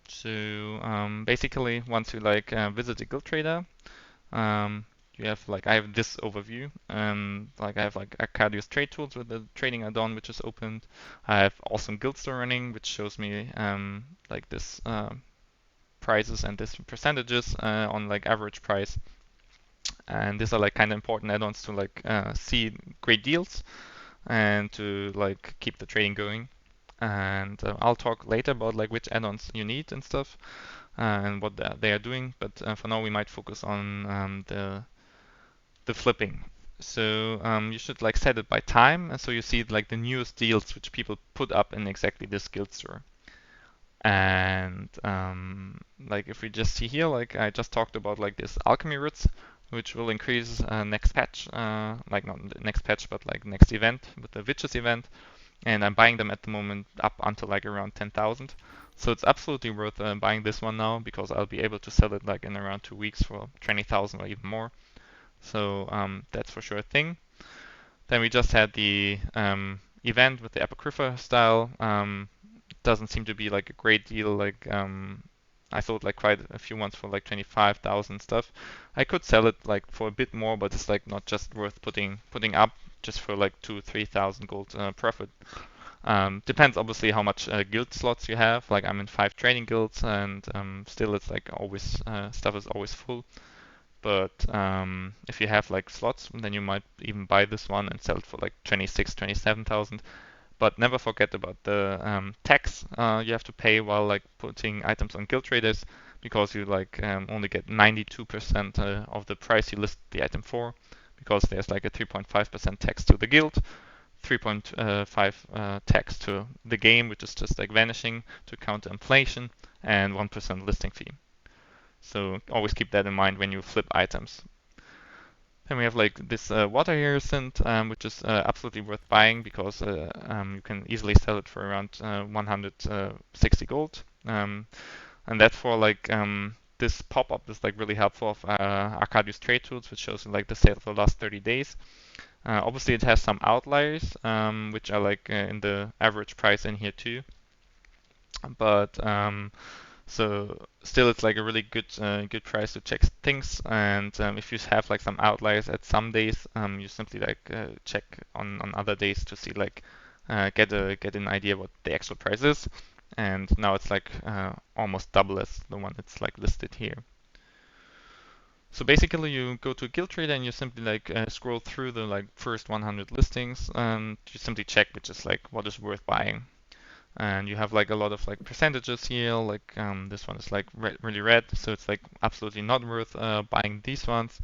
S1: So basically, once you like visit a guild trader, um, you have like I have this overview. Like I have like Arcadius trade tools with the trading add-on which is opened. I have awesome guild store running which shows me like this prices and this percentages on like average price. And these are like kind of important add-ons to like see great deals and to like keep the trading going. And I'll talk later about like which add-ons you need and stuff and what they are doing. But for now, we might focus on the flipping. So you should like set it by time, and so you see like the newest deals which people put up in exactly this guild store. And like if we just see here, like I just talked about like this alchemy roots, which will increase next patch, like not the next patch, but like next event with the witches event. And I'm buying them at the moment up until like around 10,000. So it's absolutely worth buying this one now because I'll be able to sell it like in around 2 weeks for 20,000 or even more. So that's for sure a thing. Then we just had the event with the Apocrypha style. Doesn't seem to be like a great deal. Like I sold like quite a few ones for like 25,000 stuff. I could sell it like for a bit more, but it's like not just worth putting up just for like 2-3,000 gold profit. Depends obviously how much guild slots you have. Like I'm in 5 training guilds, and still it's like always stuff is always full. But if you have like slots, then you might even buy this one and sell it for like 26, 27,000. But never forget about the tax you have to pay while like putting items on guild traders, because you like only get 92% of the price you list the item for, because there's like a 3.5% tax to the guild, 3.5 tax to the game, which is just like vanishing to counter inflation, and 1% listing fee. So always keep that in mind when you flip items. Then we have like this water hyacinth, which is absolutely worth buying because you can easily sell it for around 160 gold. And that's for like this pop-up is like really helpful of Arcadius trade tools, which shows you like the sale for the last 30 days. Obviously, it has some outliers, which are like in the average price in here too. But so still, it's like a really good price to check things. And if you have like some outliers at some days, you simply like check on other days to see like get an idea what the actual price is. And now it's like almost double as the one that's like listed here. So basically, you go to Guild Trader and you simply like scroll through the like first 100 listings, and you simply check which is like what is worth buying. And you have like a lot of like percentages here. Like this one is like really red, so it's like absolutely not worth buying these ones.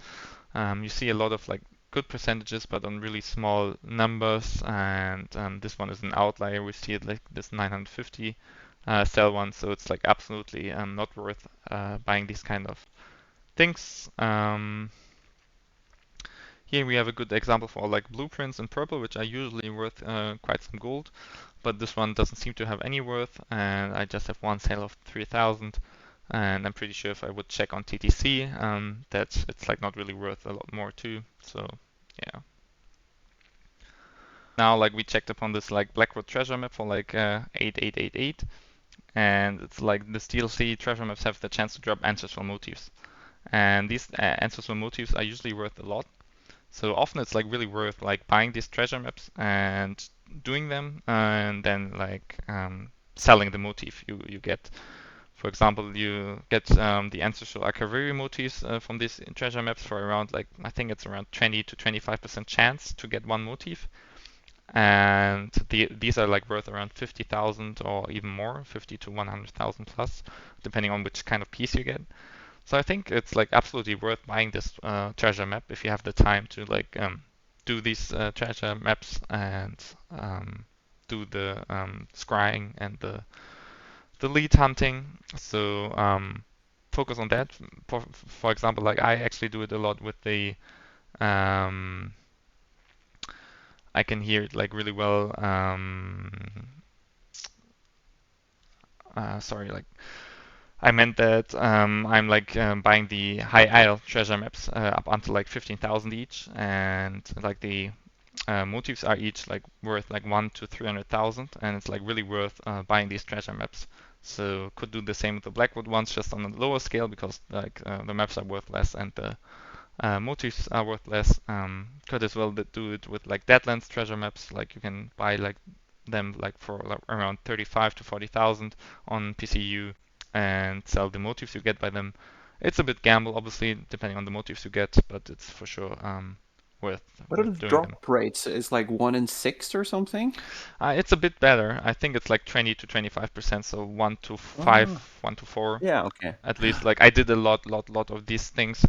S1: You see a lot of like good percentages, but on really small numbers. And this one is an outlier. We see it like this 950 sell one, so it's like absolutely not worth buying these kind of things. Here we have a good example for like blueprints in purple, which are usually worth quite some gold, but this one doesn't seem to have any worth, and I just have one sale of 3,000. And I'm pretty sure if I would check on TTC, that it's like not really worth a lot more too. So yeah. Now like we checked upon this like Blackwood treasure map for like 8888, and it's like the DLC treasure maps have the chance to drop ancestral motifs, and these ancestral motifs are usually worth a lot. So often it's like really worth like buying these treasure maps and doing them, and then like selling the motif you get. For example, you get the ancestral Akaviri motifs from these treasure maps for around like I think it's around 20 to 25% chance to get one motif, and these are like worth around 50,000 or even more, 50 to 100,000 plus, depending on which kind of piece you get. So I think it's like absolutely worth buying this treasure map if you have the time to like do these treasure maps and do the scrying and the lead hunting. So focus on that. For example, like I actually do it a lot with the um, I can hear it like really well. Sorry, like I meant that I'm like buying the high isle treasure maps up until like 15,000 each, and like the motifs are each like worth like 1 to 300,000, and it's like really worth buying these treasure maps. So could do the same with the Blackwood ones, just on a lower scale because like the maps are worth less and the motifs are worth less. Could as well do it with like Deadlands treasure maps, like you can buy like them like for like around 35 to 40,000 on PCU and sell the motifs you get by them. It's a bit gamble, obviously, depending on the motifs you get, but it's for sure worth
S2: What are
S1: worth
S2: the
S1: doing them.
S2: drop rates? Is like 1 in 6 or something?
S1: It's a bit better. I think it's like 20 to 25%, so 1 to 5,
S2: Oh,
S1: 1 to 4,
S2: yeah, okay.
S1: at least. Like I did a lot of these things.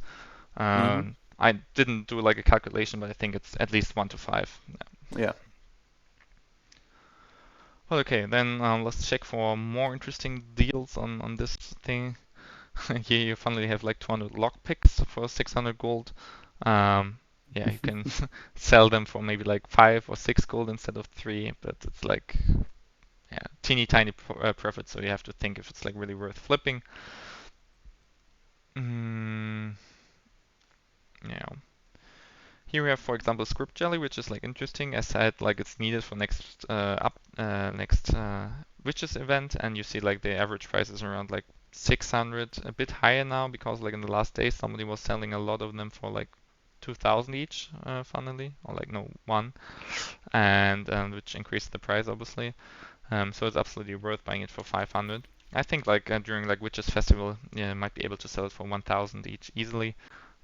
S2: Mm-hmm.
S1: I didn't do like a calculation, but I think it's at least 1 to 5.
S2: Yeah.
S1: Well, okay, then let's check for more interesting deals on this thing. Here you finally have like 200 lockpicks for 600 gold. Um, yeah, you can sell them for maybe like 5 or 6 gold instead of 3, but it's like yeah, teeny tiny profit, so you have to think if it's like really worth flipping. Mm, yeah. Here we have, for example, script jelly, which is like interesting. As said, like it's needed for next witches event, and you see like the average price is around like 600, a bit higher now because like in the last days somebody was selling a lot of them for like 2,000 each, funnily, or like no one, and which increased the price obviously. So it's absolutely worth buying it for 500. I think like during like Witches Festival, yeah, might be able to sell it for 1,000 each easily,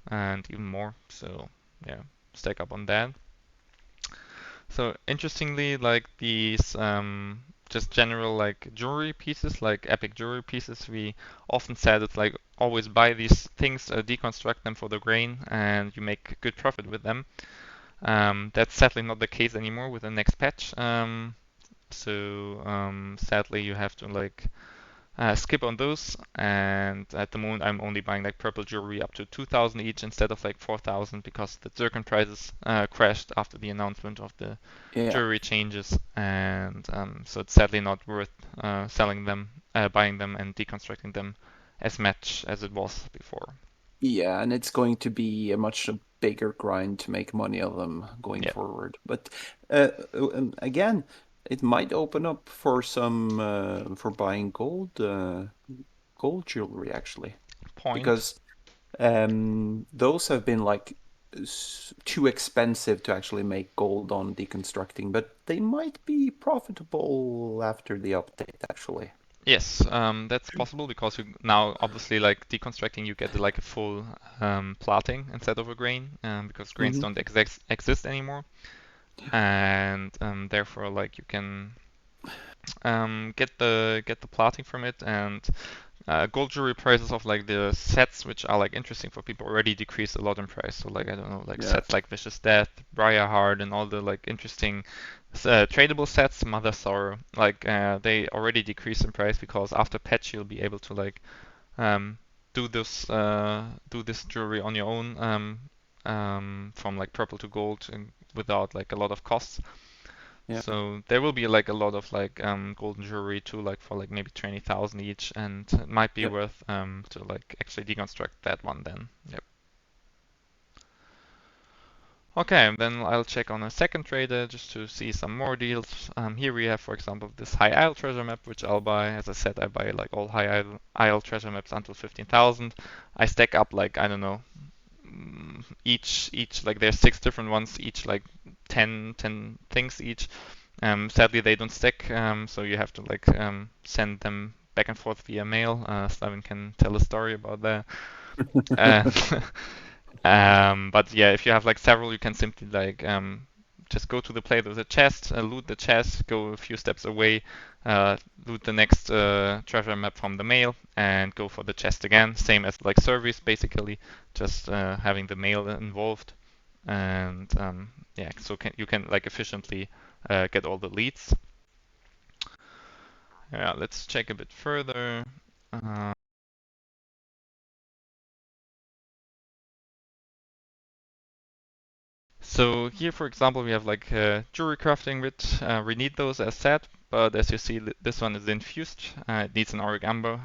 S1: and even more. So yeah, stack up on that. So interestingly, like these just general like jewelry pieces, like epic jewelry pieces, we often said it's like always buy these things, deconstruct them for the grain, and you make good profit with them. That's sadly not the case anymore with the next patch. So sadly, you have to like skip on those. And at the moment, I'm only buying like purple jewelry up to 2,000 each instead of like 4,000 because the zircon prices crashed after the announcement of the
S2: Yeah.
S1: jewelry changes, and so it's sadly not worth selling them, buying them, and deconstructing them as much as it was before.
S2: Yeah, and it's going to be a much bigger grind to make money of them going
S1: Yeah,
S2: forward. But again, it might open up for some for buying gold jewelry actually,
S1: point.
S2: because those have been like too expensive to actually make gold on deconstructing, but they might be profitable after the update actually.
S1: Yes, that's possible because you now obviously like deconstructing, you get like a full plotting instead of a grain, because grains
S2: Hmm.
S1: don't exist anymore, and therefore like you can get the plotting from it, and gold jewelry prices of like the sets which are like interesting for people already decreased a lot in price. So like I don't know, like
S2: Yeah.
S1: sets like Vicious Death, Briarheart, and all the like interesting tradable sets, Mother Sorrow, like they already decreased in price because after patch you'll be able to like um, do this jewelry on your own from like purple to gold and without like a lot of costs.
S2: Yeah.
S1: So there will be like a lot of like golden jewelry too, like for like maybe 20,000 each, and it might be
S2: Yep.
S1: worth to like actually deconstruct that one then. Yep. Okay, then I'll check on a second trader just to see some more deals. Here we have, for example, this high isle treasure map, which I'll buy. As I said, I buy like all high isle treasure maps until 15,000. I stack up like, I don't know, each like there's 6 different ones, each like 10 things each. Sadly, they don't stack, so you have to like send them back and forth via mail. Slavin can tell a story about that. Uh, but yeah, if you have like several, you can simply like just go to the plate with a chest, loot the chest, go a few steps away, loot the next treasure map from the mail, and go for the chest again. Same as like service, basically, just having the mail involved. And yeah, so you can like efficiently get all the leads. Yeah, let's check a bit further. Uh, So here, for example, we have like jewelry crafting with we need those as said, but as you see, this one is infused. It needs an auric amber,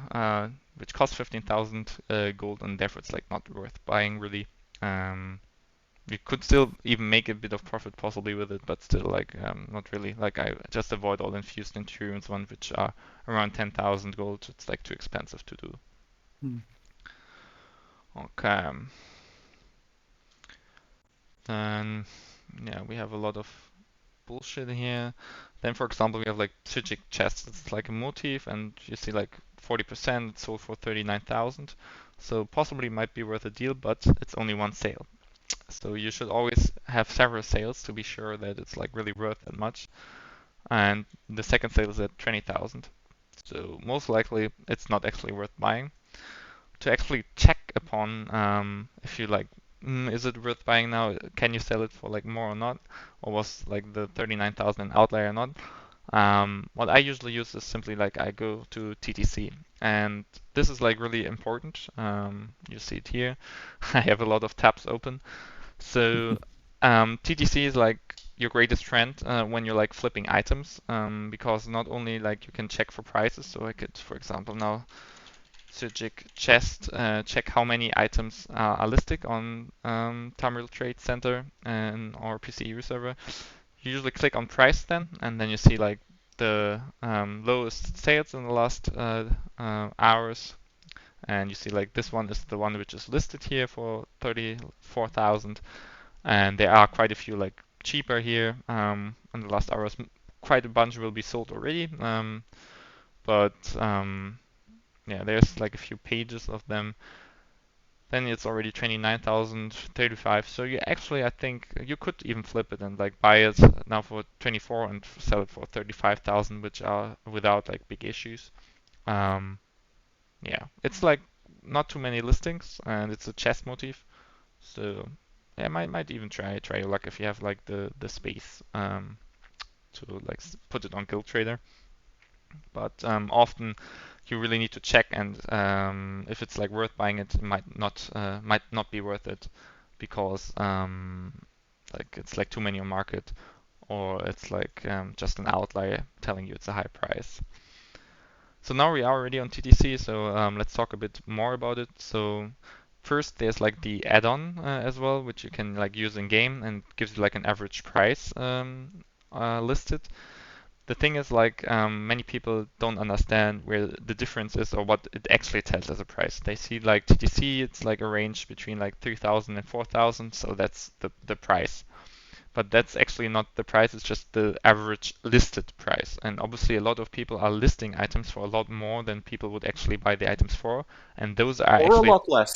S1: which costs 15,000 gold, and therefore it's like not worth buying really. You could still even make a bit of profit possibly with it, but still like not really. Like I just avoid all infused insurance ones, which are around 10,000 gold. It's like too expensive to do.
S2: Hmm.
S1: Okay. Then yeah, we have a lot of bullshit here. Then, for example, we have like Psychic chests. It's like a motif, and you see like 40% it's sold for 39,000. So possibly might be worth a deal, but it's only one sale. So you should always have several sales to be sure that it's like really worth that much. And the second sale is at 20,000. So most likely it's not actually worth buying. To actually check upon if you like, is it worth buying now? Can you sell it for like more or not? Or was like the 39,000 an outlier or not? What I usually use is simply like I go to TTC, and this is like really important. You see it here. I have a lot of tabs open. So TTC is like your greatest friend when you're like flipping items, because not only like you can check for prices. So I could, for example, now Surgic chest, check how many items are listed on Tamriel Trade Center and or PCU server. You usually click on price then, and then you see like the lowest sales in the last hours, and you see like this one is the one which is listed here for 34,000, and there are quite a few like cheaper here in the last hours. Quite a bunch will be sold already, but yeah, there's like a few pages of them. Then it's already 29,035. So you actually, I think you could even flip it and like buy it now for 24 and sell it for 35,000, which are without like big issues. Um, yeah, it's like not too many listings, and it's a chess motif. So yeah, might even try your luck if you have like the space to like put it on Guild Trader. But often you really need to check, and if it's like worth buying it, it might not be worth it because like it's like too many on market, or it's like just an outlier telling you it's a high price. So now we are already on TTC, so let's talk a bit more about it. So first there's like the add-on as well, which you can like use in game and gives you like an average price listed. The thing is like many people don't understand where the difference is or what it actually tells as a price. They see like TTC, it's like a range between like 3,000 and 4,000, so that's the price. But that's actually not the price, it's just the average listed price. And obviously a lot of people are listing items for a lot more than people would actually buy the items for. And those are
S2: Or a
S1: actually
S2: lot less.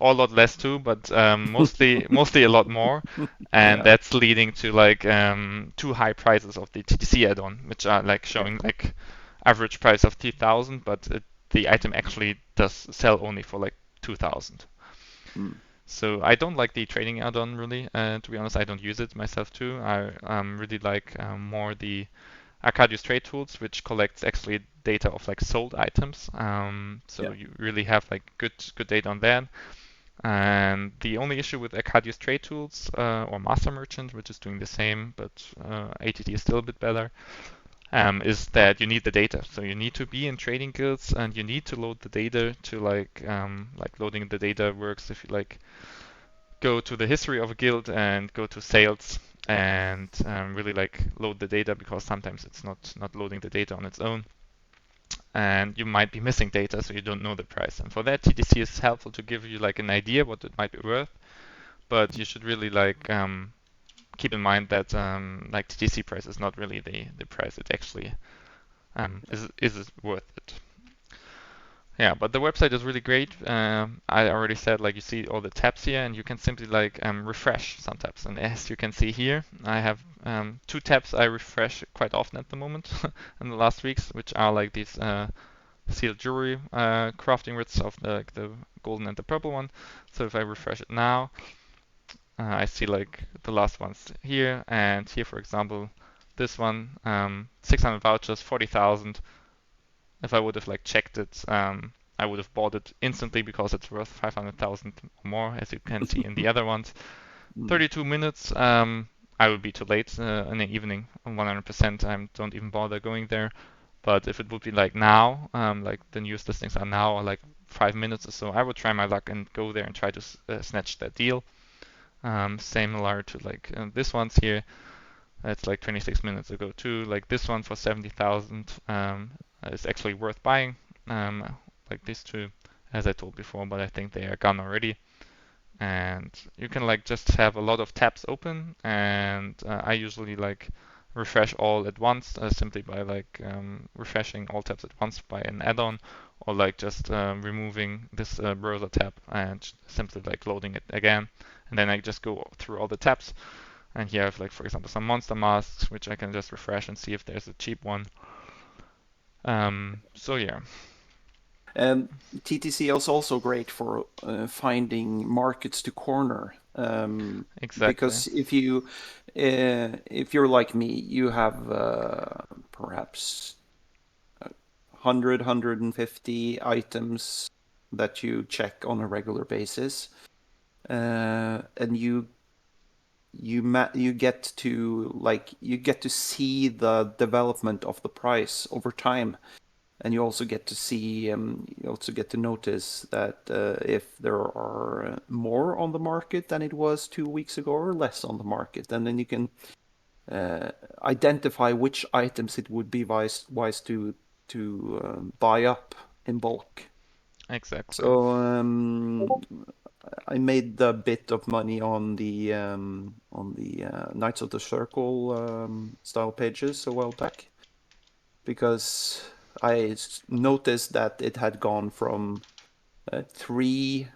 S1: or a lot less too, but mostly a lot more, and
S2: Yeah.
S1: that's leading to like too high prices of the TTC add-on, which are like
S2: Yeah.
S1: showing like average price of 3,000, but the item actually does sell only for like 2,000.
S2: Mm.
S1: So I don't like the trading add-on really. To be honest, I don't use it myself too. I really like more the Arcadius trade tools, which collects actually data of like sold items. So
S2: Yeah.
S1: you really have like good data on that. And the only issue with Arcadius trade tools or Master Merchant, which is doing the same, but ATT is still a bit better, is that you need the data. So you need to be in trading guilds and you need to load the data to like loading the data works if you like go to the history of a guild and go to sales and really like load the data, because sometimes it's not loading the data on its own and you might be missing data, so you don't know the price. And for that, TTC is helpful to give you like an idea what it might be worth, but you should really like keep in mind that like TTC price is not really the price it actually is worth it. Yeah, but the website is really great. I already said, like, you see all the tabs here, and you can simply like refresh some tabs. And as you can see here, I have two tabs I refresh quite often at the moment in the last weeks, which are like these sealed jewelry crafting writs of the golden and the purple one. So if I refresh it now, I see like the last ones here, and here, for example, this one, 600 vouchers, 40,000. If I would have like checked it, I would have bought it instantly because it's worth 500,000 or more, as you can see in the other ones. 32 minutes, I would be too late in the evening. 100%, I don't even bother going there. But if it would be like now, like the newest listings are now, or like 5 minutes or so, I would try my luck and go there and try to snatch that deal. Similar to like this one's here. It's like 26 minutes ago too. Like this one for 70,000 is actually worth buying. Like these two, as I told before, but I think they are gone already. And you can like just have a lot of tabs open, and I usually like refresh all at once simply by like refreshing all tabs at once by an add-on, or like just removing this browser tab and simply like loading it again, and then I just go through all the tabs. And here I have like, for example, some monster masks, which I can just refresh and see if there's a cheap one. So yeah.
S2: TTC is also great for finding markets to corner.
S1: Exactly.
S2: Because if you're like me, you have perhaps 100, 150 items that you check on a regular basis, and you get to see the development of the price over time, and you also get to see you also get to notice that if there are more on the market than it was 2 weeks ago or less on the market, and then you can identify which items it would be wise to buy up in bulk.
S1: Exactly.
S2: So I made a bit of money on the Knights of the Circle style pages a while back, because I noticed that it had gone from three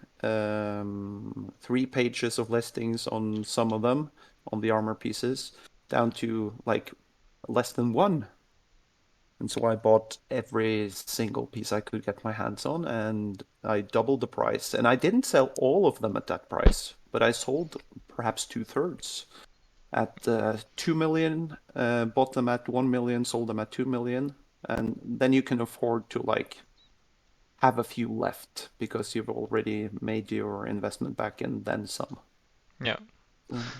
S2: pages of listings on some of them on the armor pieces down to like less than one. And so I bought every single piece I could get my hands on, and I doubled the price. And I didn't sell all of them at that price, but I sold perhaps 2/3 at 2 million, bought them at 1 million, sold them at 2 million. And then you can afford to like have a few left because you've already made your investment back and then some.
S1: Yeah.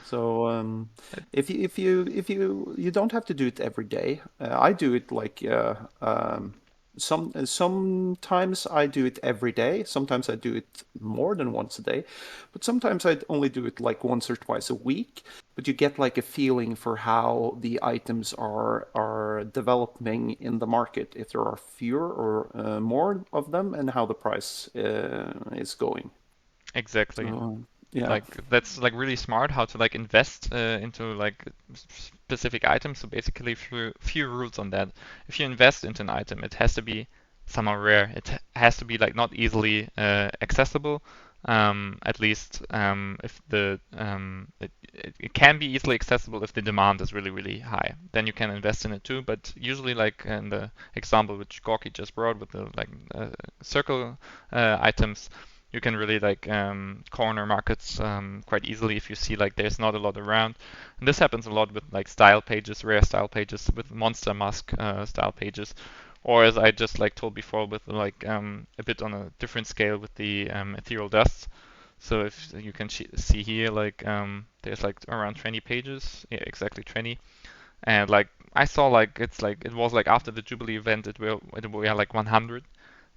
S2: So if you don't have to do it every day. I do it like sometimes I do it every day. Sometimes I do it more than once a day, but sometimes I only do it like once or twice a week. But you get like a feeling for how the items are developing in the market, if there are fewer or more of them, and how the price is going.
S1: Exactly.
S2: So yeah.
S1: Like that's like really smart how to like invest into like specific items. So basically, few rules on that. If you invest into an item, it has to be somehow rare. It has to be like not easily accessible. At least if it can be easily accessible if the demand is really high. Then you can invest in it too. But usually, like in the example which Gorky just brought with the like circle items, you can really like corner markets quite easily if you see like there's not a lot around. And this happens a lot with like style pages, rare style pages, with monster mask style pages, or as I just like told before, with like a bit on a different scale with the ethereal dust. So if you can see here, like there's like around 20 pages, yeah, exactly 20, and like I saw like it was like after the Jubilee event it will be like 100,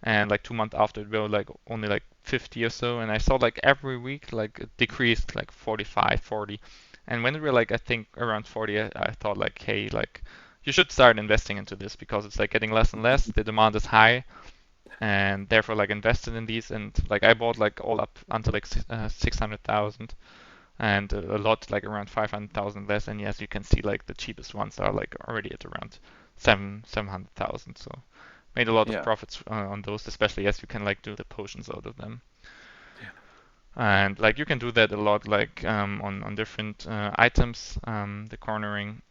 S1: and like 2 months after it will like only like 50 or so, and I saw like every week like it decreased like 45, 40, and when it were like I think around 40, I thought like, hey, like you should start investing into this because it's like getting less and less. The demand is high, and therefore like invested in these, and like I bought like all up until like 600,000, and a lot like around 500,000 less. And as you can see, like the cheapest ones are like already at around 700,000. So made a lot of
S2: Yeah.
S1: profits on those, especially as you can like do the potions out of them. And like you can do that a lot, like on different items, the cornering.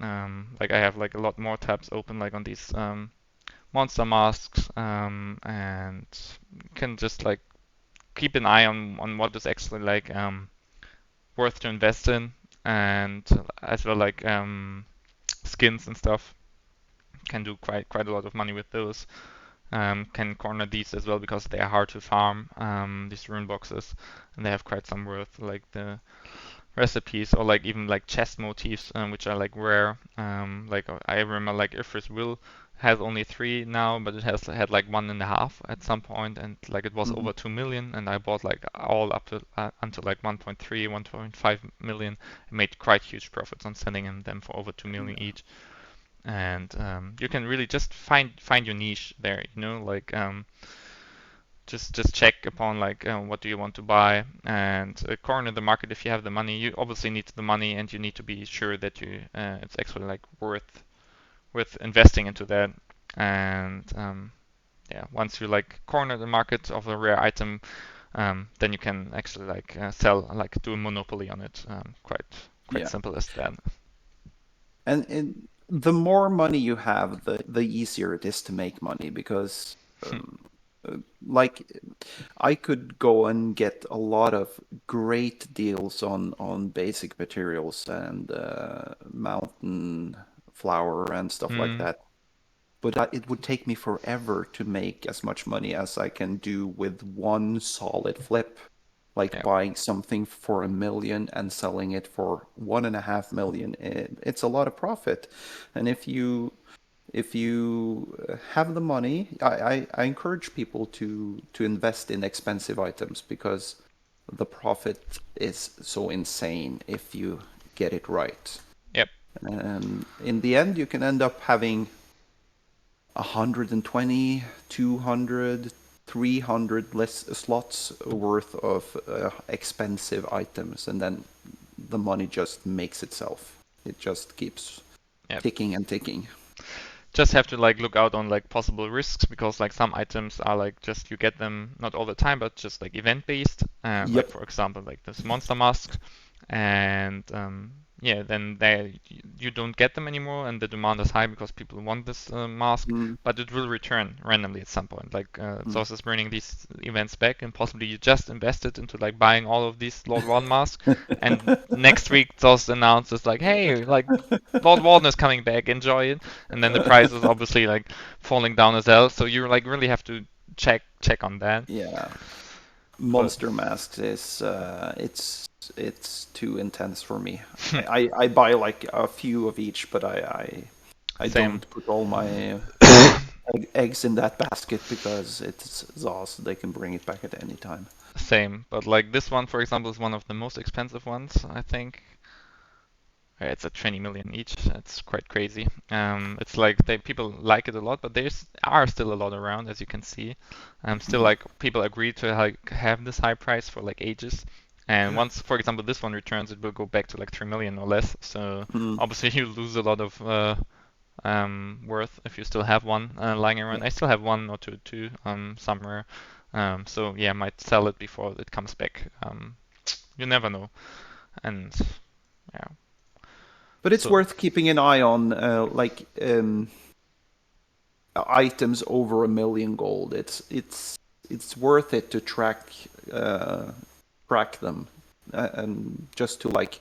S1: Like I have like a lot more tabs open, like on these monster masks, and can just like keep an eye on what is actually like worth to invest in, and as well like skins and stuff. Can do quite a lot of money with those. Can corner these as well because they are hard to farm. These rune boxes, and they have quite some worth. Like the recipes or like even like chest motifs, which are like rare. Like I remember like Ifris Will has only 3 now, but it has had like 1.5 at some point, and like it was
S2: Hmm.
S1: over 2 million, and I bought like all up to until like 1.3, 1.5 million, and made quite huge profits on selling them for over 2 million
S2: Yeah.
S1: each. And you can really just find your niche there, like just check upon like what do you want to buy, and corner the market if you have the money. You obviously need the money, and you need to be sure that you it's actually like worth investing into that. And yeah, once you like corner the market of a rare item, then you can actually like sell, like do a monopoly on it. Quite
S2: Yeah.
S1: simple as that.
S2: And the more money you have, the easier it is to make money because, um, like, I could go and get a lot of great deals on basic materials and mountain flour and stuff like
S1: Mm,
S2: that. But it would take me forever to make as much money as I can do with one solid flip, like
S1: yeah,
S2: buying something for 1 million and selling it for 1.5 million. It's a lot of profit, and if you have the money, I encourage people to invest in expensive items because the profit is so insane if you get it right.
S1: yep,
S2: And in the end, you can end up having 120, 200, 300 less slots worth of expensive items, and then the money just makes itself. It just keeps
S1: yep.
S2: ticking and ticking.
S1: Just have to like look out on like possible risks, because like some items are like just you get them not all the time, but just like event based, and like
S2: Yep.
S1: for example like this monster mask, and yeah, then you don't get them anymore, and the demand is high because people want this mask,
S2: Mm,
S1: but it will return randomly at some point. Like
S2: mm.
S1: Source is bringing these events back, and possibly you just invested into like buying all of these Lord One masks, and next week Source announces like, hey, like Lord Walden is coming back, enjoy it, and then the price is obviously like falling down as well. So you like really have to check on that.
S2: Yeah.
S1: But
S2: Monster Masks is it's too intense for me. I buy like a few of each, but I
S1: same.
S2: don't put all my eggs in that basket because it's Zos. They can bring it back at any time.
S1: Same, but like this one, for example, is one of the most expensive ones, I think. It's at 20 million each. It's quite crazy. It's like people like it a lot, but there's are still a lot around, as you can see. Still
S2: Mm.
S1: like people agree to like have this high price for like ages. And once, for example, this one returns, it will go back to like 3 million or less. So
S2: Mm.
S1: obviously you lose a lot of worth if you still have one lying around.
S2: Yeah.
S1: I still have one or two somewhere. So yeah, I might sell it before it comes back. You never know. And yeah,
S2: But it's
S1: so
S2: worth keeping an eye on, items over 1 million gold. It's worth it to uh, track them, and just to like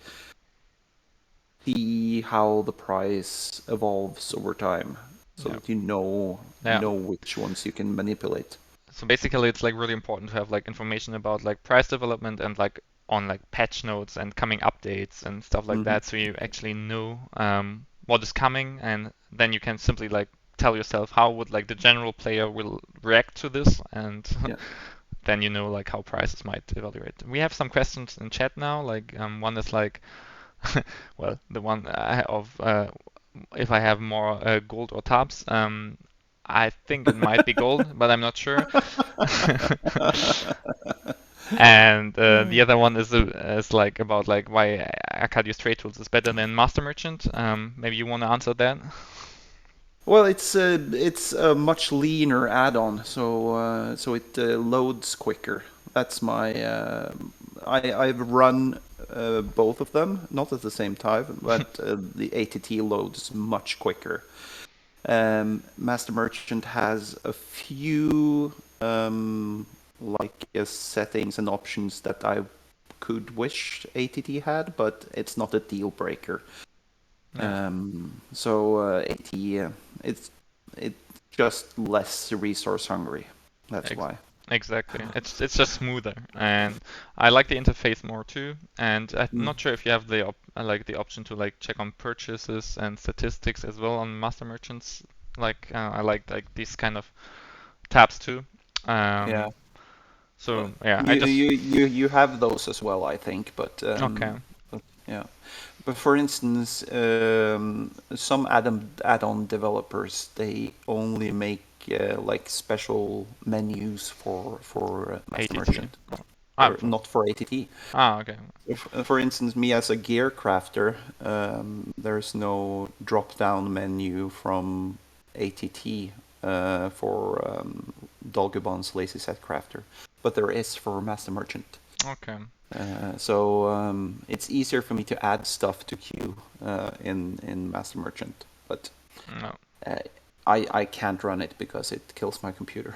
S2: see how the price evolves over time, so
S1: yeah,
S2: that you know
S1: yeah.
S2: which ones you can manipulate.
S1: So basically, it's like really important to have like information about like price development and like on like patch notes and coming updates and stuff like
S2: Hmm.
S1: that, so you actually know what is coming, and then you can simply like tell yourself how would like the general player will react to this, and
S2: Yeah.
S1: then you know like how prices might evaluate. We have some questions in chat now. Like one is like, well, the one of if I have more gold or tabs. I think it might be gold, but I'm not sure. And the other one is like about like why Arcadius Trade Tools is better than Master Merchant. Maybe you want to answer that?
S2: Well, it's a much leaner add-on, so it loads quicker. That's my I've run both of them, not at the same time, but the ATT loads much quicker. Master Merchant has a few settings and options that I could wish ATT had, but it's not a deal breaker.
S1: Yeah,
S2: AT, it's it's just less resource hungry. That's
S1: ex
S2: why.
S1: exactly. It's just smoother, and I like the interface more too. And I'm
S2: Mm.
S1: not sure if you have the like the option to like check on purchases and statistics as well on Master Merchants. Like I like these kind of tabs too.
S2: Yeah.
S1: Um,
S2: Well,
S1: so yeah, I
S2: you
S1: just
S2: you you you have those as well, I think,
S1: okay.
S2: but yeah. But for instance, some add-on developers they only make like special menus for Master
S1: ATT.
S2: Merchant,
S1: Ah,
S2: or not for ATT.
S1: okay.
S2: For instance, me as a gear crafter, there's no drop-down menu from ATT for Dogobon's Lazy Set Crafter, but there is for Master Merchant.
S1: Okay.
S2: It's easier for me to add stuff to queue in Master Merchant, but
S1: No.
S2: uh, I can't run it because it kills my computer.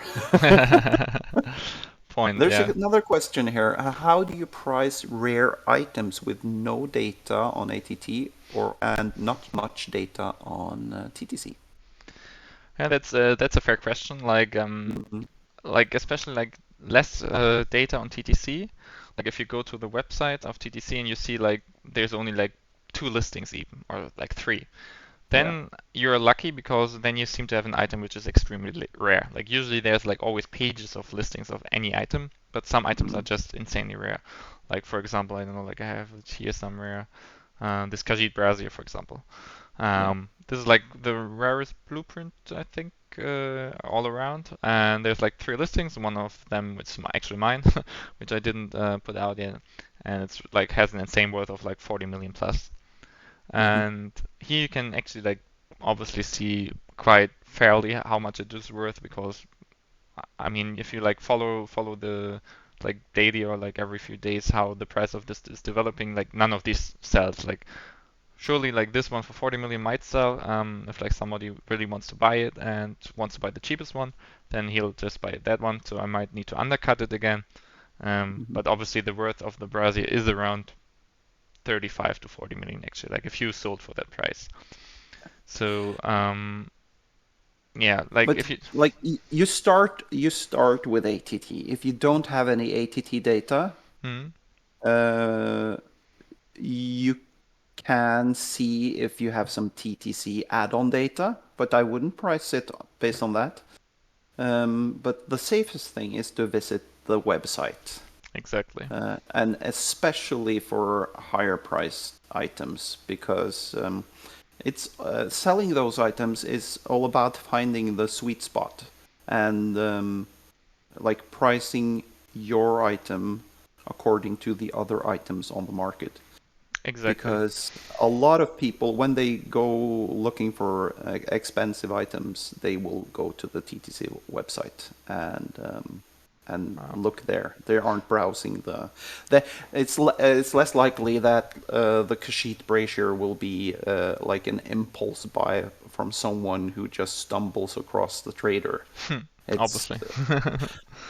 S1: Point,
S2: There's
S1: yeah.
S2: another question here. How do you price rare items with no data on ATT and not much data on TTC?
S1: Yeah, that's a fair question.
S2: Hmm.
S1: Like especially like less data on TTC. Like if you go to the website of TTC and you see like there's only like two listings even or like three,
S2: Yeah.
S1: then you're lucky because then you seem to have an item which is extremely rare. Like usually there's like always pages of listings of any item, but some items are
S2: Mm.
S1: just insanely rare. Like for example, I don't know, like I have it here somewhere, this Khajiit Brazier, for example.
S2: Yeah.
S1: This is like the rarest blueprint, I think, all around. And there's like three listings. One of them, which is actually mine, which I didn't put out yet, and it's like has an insane worth of like 40 million plus.
S2: Hmm.
S1: And here you can actually like obviously see quite fairly how much it is worth because I mean if you like follow the like daily or like every few days how the price of this is developing, like none of these sells. Like surely like this one for 40 million might sell. If like somebody really wants to buy it and wants to buy the cheapest one, then he'll just buy that one. So I might need to undercut it again.
S2: Hmm.
S1: But obviously the worth of the Brazier is around 35 to 40 million actually. Like if you sold for that price. So yeah, like
S2: But
S1: if you
S2: like you start with ATT. If you don't have any ATT data,
S1: hmm,
S2: uh, you can see if you have some TTC add-on data, but I wouldn't price it based on that. But the safest thing is to visit the website,
S1: exactly.
S2: and especially for higher priced items, because it's selling those items is all about finding the sweet spot and like pricing your item according to the other items on the market,
S1: Exactly.
S2: because a lot of people, when they go looking for expensive items, they will go to the TTC website and
S1: Wow.
S2: look there. They aren't browsing it's less likely that the Khajiit brazier will be like an impulse buy from someone who just stumbles across the trader. It's
S1: Obviously.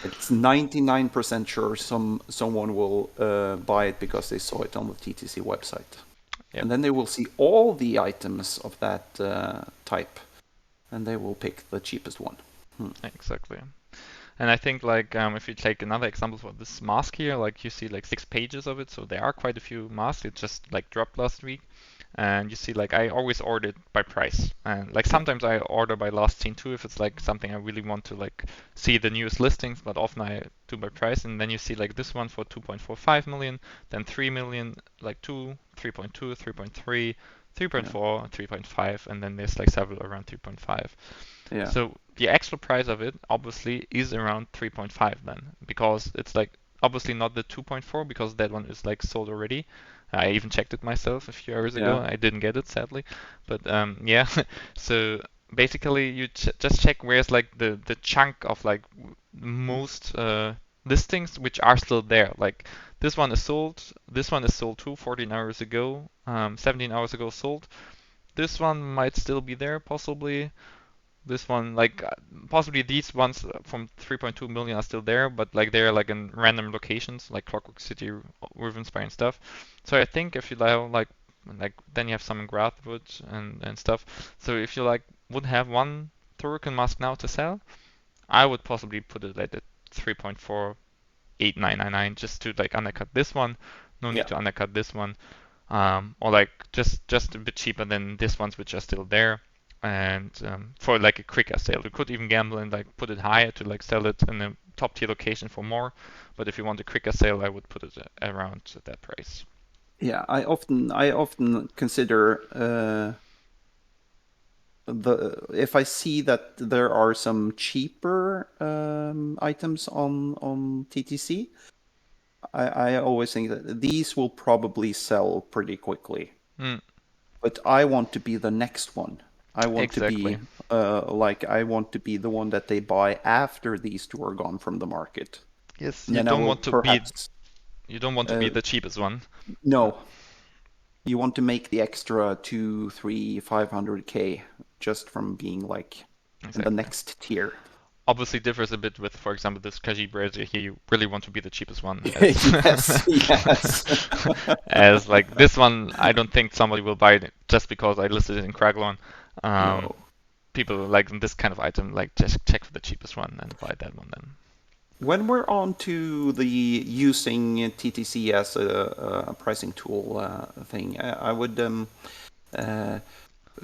S2: it's 99% sure someone will buy it because they saw it on the TTC website.
S1: Yep.
S2: And then they will see all the items of that type, and they will pick the cheapest one. Hmm.
S1: Exactly. And I think like if you take another example for this mask here, like you see like 6 pages of it, so there are quite a few masks. It just like dropped last week, and you see like I always order it by price, and like
S2: Yeah.
S1: sometimes I order by last seen too if it's like something I really want to like see the newest listings, but often I do by price. And then you see like this one for 2.45 million, then 3 million, like 2, 3.2, 3.3,
S2: Yeah.
S1: 3.4, 3.5, and then there's like several around 3.5.
S2: Yeah.
S1: So the actual price of it obviously is around 3.5 then, because it's like obviously not the 2.4 because that one is like sold already. I even checked it myself a few hours ago.
S2: Yeah.
S1: I didn't get it sadly, but yeah. So basically you just check where's like the chunk of like most listings which are still there. Like this one is sold. This one is sold too 14 hours ago. 17 hours ago sold. This one might still be there possibly. This one, like possibly these ones from 3.2 million are still there, but like they're like in random locations, like Clockwork City, Rivenspire and stuff. So I think if you like then you have some in Grathwood and stuff. So if you like would have one Turrican mask now to sell, I would possibly put it at 3.48999 just to like undercut this one. No need
S2: Yeah.
S1: to undercut this one, or like just a bit cheaper than these ones which are still there. And for like a quicker sale, you could even gamble and like put it higher to like sell it in a top tier location for more. But if you want a quicker sale, I would put it around that price.
S2: Yeah. I often consider the if I see that there are some cheaper items on TTC, I always think that these will probably sell pretty quickly.
S1: Mm,
S2: But I want to be the next one. I want to
S1: exactly.
S2: be I want to be the one that they buy after these two are gone from the market.
S1: Yes,
S2: And then I will perhaps
S1: you don't want to be
S2: uh,
S1: the cheapest one.
S2: no, you want to make the extra 2, 3, 500K just from being like in the
S1: Exactly.
S2: next tier.
S1: Obviously differs a bit with, for example, this Kaji brazier here. You really want to be the cheapest one, as
S2: Yes, yes.
S1: as like this one. I don't think somebody will buy it just because I listed it in Craglon. Um,
S2: No.
S1: People like this kind of item, like just check for the cheapest one and buy that one then.
S2: When we're on to the using TTC as a pricing tool thing, I would uh,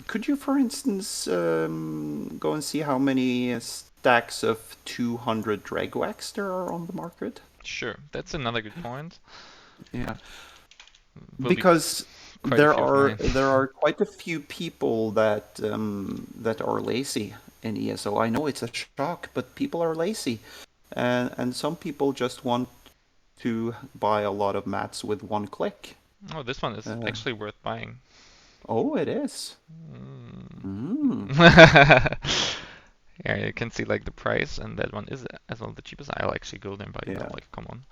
S2: could you, for instance, go and see how many stacks of 200 Dragwax there are on the market?
S1: Sure, that's another good point.
S2: Yeah,
S1: Will be
S2: because
S1: quite a
S2: there
S1: few of
S2: are
S1: mine.
S2: there are quite a few people that are lazy in ESO. I know it's a shock, but people are lazy, and some people just want to buy a lot of mats with one click.
S1: Oh, this one is
S2: Uh,
S1: actually worth buying.
S2: oh, it is.
S1: Mm.
S2: Mm,
S1: Yeah, you can see like the price, and that one is as well the cheapest. I'll actually go there and buy it now.
S2: yeah.
S1: Like, come on.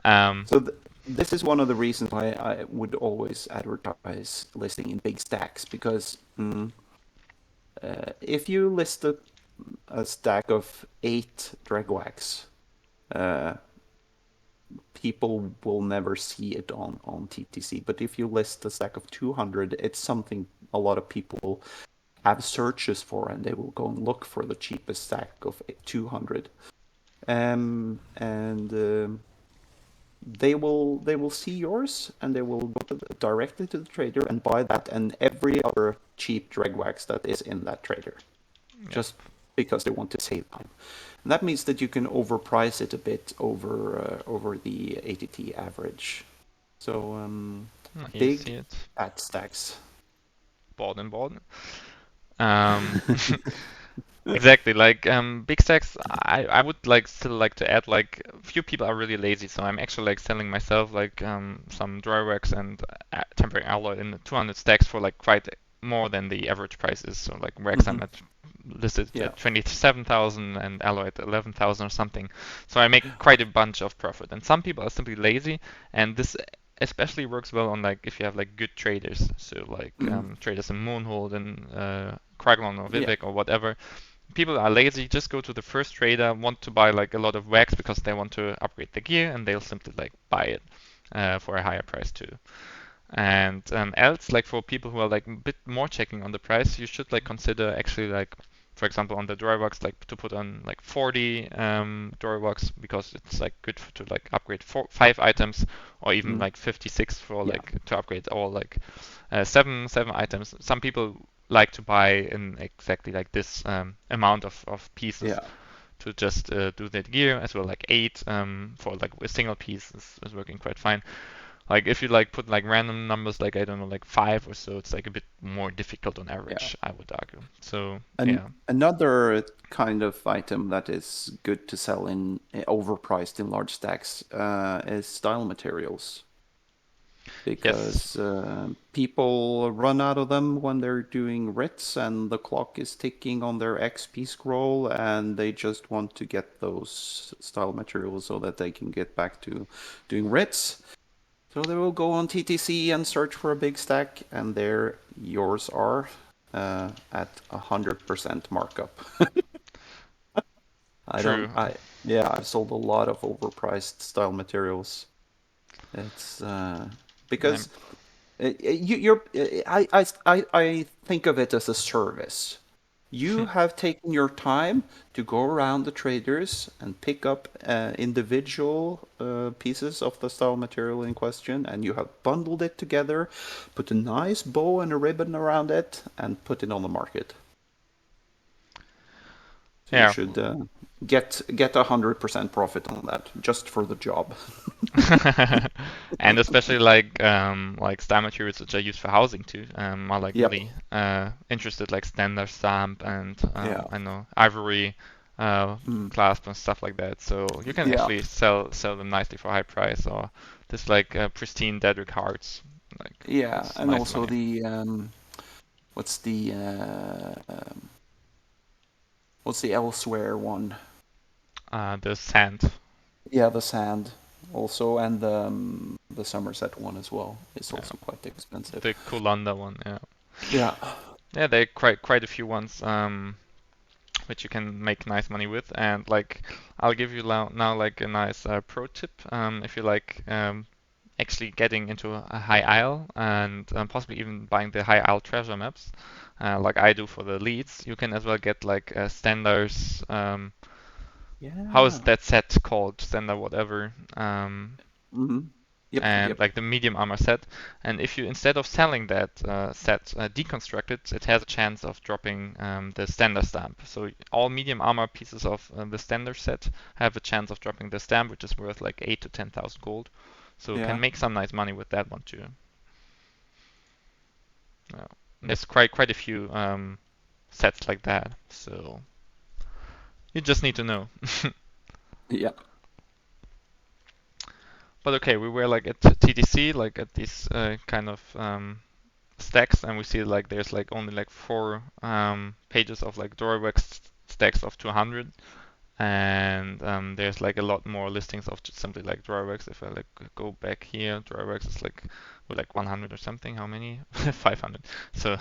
S1: um,
S2: So this is one of the reasons why I would always advertise listing in big stacks because if you list a stack of 8 Dragwax, uh, people will never see it on TTC. But if you list a stack of 200, it's something a lot of people have searches for, and they will go and look for the cheapest stack of 200. And they will see yours and they will go directly to the trader and buy that and every other cheap Dragwax that is in that trader,
S1: yeah,
S2: just because they want to save time. And that means that you can overprice it a bit over the ATT average. So
S1: you see
S2: big
S1: it.
S2: fat stacks.
S1: Borden. Um, exactly. Like big stacks, I would like still like to add like few people are really lazy, so I'm actually like selling myself like some dryworks and temporary alloy in 200 stacks for like quite more than the average price is. So like Rex I'm
S2: Hmm.
S1: at listed
S2: Yeah.
S1: at 27,000 and alloy at 11,000 or something. So I make quite a bunch of profit. And some people are simply lazy, and this especially works well on like if you have like good traders, so like
S2: Mm.
S1: traders in Moonhold and Kraglon or
S2: Yeah.
S1: Vivek or whatever. People are lazy, just go to the first trader, want to buy like a lot of wax because they want to upgrade the gear, and they'll simply like buy it for a higher price too. And else, like for people who are like a bit more checking on the price, you should like consider actually like for example, on the Drybox, like to put on like 40 Drybox because it's like good to like upgrade 5 items, or even
S2: Mm.
S1: like 56 for
S2: Yeah,
S1: like to upgrade all like seven items. Some people like to buy in exactly like this amount of pieces
S2: yeah,
S1: to just do that gear as well. Like 8 for like a single piece is working quite fine. Like if you like put like random numbers, like I don't know, like 5 or so, it's like a bit more difficult on
S2: yeah.
S1: average, I would argue. So
S2: And
S1: yeah,
S2: another kind of item that is good to sell in overpriced in large stacks is style materials,
S1: yes,
S2: because people run out of them when they're doing writs and the clock is ticking on their XP scroll, and they just want to get those style materials so that they can get back to doing writs. So they will go on TTC and search for a big stack, and there yours are at 100% markup. I don't,
S1: true.
S2: I, yeah, I've sold a lot of overpriced style materials. It's
S1: Um,
S2: because I think of it as a service. You have taken your time to go around the traders and pick up individual pieces of the style material in question, and you have bundled it together, put a nice bow and a ribbon around it, and put it on the market. So you
S1: yeah.
S2: should get 100% profit on that just for the job.
S1: And especially like stamp materials which are used for housing too, are like
S2: Yep.
S1: really interested like standard stamp and
S2: Yeah.
S1: I know ivory
S2: Mm.
S1: clasp and stuff like that. So you can
S2: Yeah.
S1: actually sell them nicely for high price, or just like pristine Dedrick hearts. Like
S2: Yeah.
S1: it's
S2: And
S1: nice
S2: also
S1: money.
S2: what's the what's the elsewhere one?
S1: The sand,
S2: Yeah, the sand also, and the Somerset one as well is
S1: yeah,
S2: also quite expensive.
S1: the Kulanda one, yeah.
S2: Yeah.
S1: Yeah, there are quite a few ones. Which you can make nice money with. And like, I'll give you now like a nice pro tip. If you like actually getting into a high isle and possibly even buying the high isle treasure maps, like I do for the leads, you can as well get like standards. How is
S2: Yeah.
S1: that set called? Standard whatever.
S2: Mm-hmm. Yep.
S1: And
S2: Yep.
S1: like the medium armor set. And if you instead of selling that set deconstruct it, it has a chance of dropping the standard stamp. So all medium armor pieces of the standard set have a chance of dropping the stamp, which is worth like 8 to 10,000 gold. So you can
S2: Yeah.
S1: make some nice money with that one too. Yeah. There's quite a few sets like that. So you just need to know.
S2: Yeah.
S1: But okay, we were like at TTC, like at these kind of stacks, and we see like there's like only like 4 pages of like Doriworks stacks of 200, and there's like a lot more listings of just simply like Doriworks. If I like go back here, Doriworks is like with like 100 or something. How many? 500. So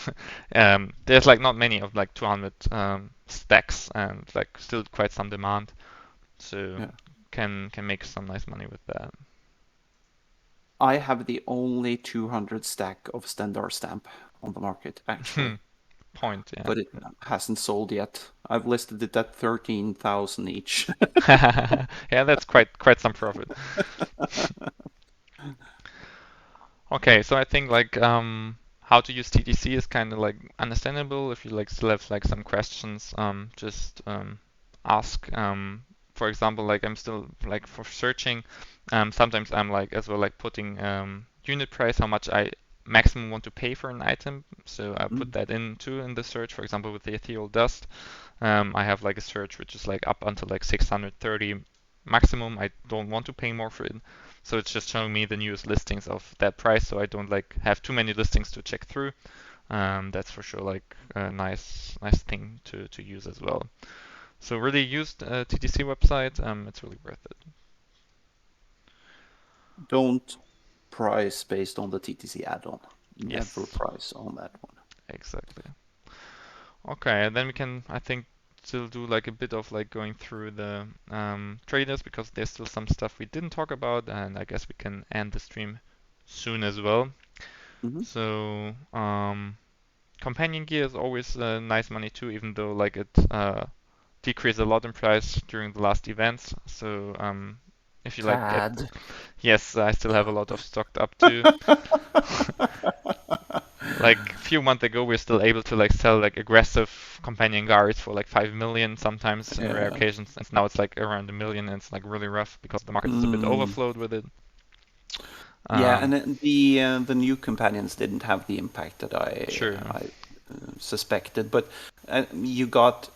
S1: there's like not many of like 200 stacks, and like still quite some demand. So
S2: Yeah.
S1: can make some nice money with that.
S2: I have the only 200 stack of Standard stamp on the market, actually,
S1: Point, yeah.
S2: but it hasn't sold yet. I've listed it at 13,000 each.
S1: Yeah, that's quite some profit. Okay, so I think like how to use TTC is kind of like understandable. If you like still have like some questions, just ask. For example, like I'm still like for searching, sometimes I'm like as well like putting unit price, how much I maximum want to pay for an item. So I put
S2: Mm.
S1: that in too in the search. For example, with the ethereal dust, I have like a search which is like up until like 630 maximum. I don't want to pay more for it. So it's just showing me the newest listings of that price, so I don't like have too many listings to check through. That's for sure like a nice thing to use as well. So really used TTC website. It's really worth it.
S2: Don't price based on the TTC add-on. Never
S1: Yes,
S2: price on that one.
S1: exactly. Okay, and then we can I think still do like a bit of like going through the traders because there's still some stuff we didn't talk about, and I guess we can end the stream soon as well.
S2: Hmm.
S1: So companion gear is always nice money too, even though like it decreased a lot in price during the last events. So if you like get,
S2: Sad.
S1: yes, I still have a lot of stocked up too. Like a few months ago, we're still able to like sell like aggressive companion guards for like 5 million sometimes in rare
S2: Yeah.
S1: occasions, and now it's like around a million, and it's like really rough because the market is a bit
S2: Mm.
S1: overflowed with it.
S2: Yeah,
S1: Um,
S2: and the new companions didn't have the impact that
S1: sure.
S2: I suspected, but you got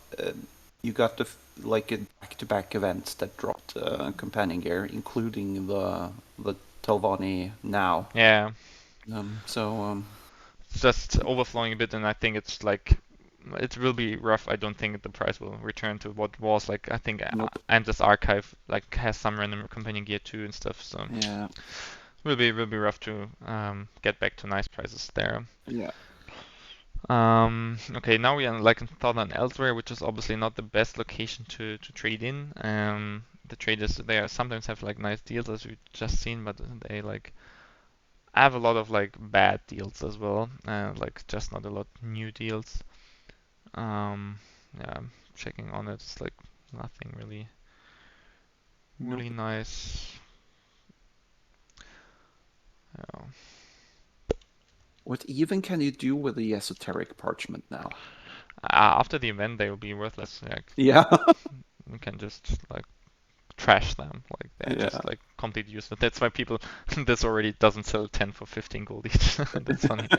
S2: like a back-to-back events that dropped companion gear, including the Telvanni now.
S1: Yeah,
S2: So
S1: it's just overflowing a bit, and I think it's like it will be rough. I don't think the price will return to what was like. I think
S2: nope.
S1: Endless Archive like has some random companion gear too and stuff, so
S2: Yeah.
S1: will be rough to get back to nice prices there.
S2: Yeah.
S1: Okay, now we are like in Southern elsewhere, which is obviously not the best location to trade in. The traders there sometimes have like nice deals as we've just seen, but they like have a lot of like bad deals as well, and like just not a lot new deals. Um, yeah, I'm checking on it. It's like nothing really
S2: Nope.
S1: nice. Yeah.
S2: What even can you do with the esoteric parchment now?
S1: After the event, they will be worthless. Like
S2: Yeah.
S1: we can just like trash them. Like they're
S2: Yeah.
S1: just like complete useless. That's why people this already doesn't sell 10 for 15 gold each. That's funny.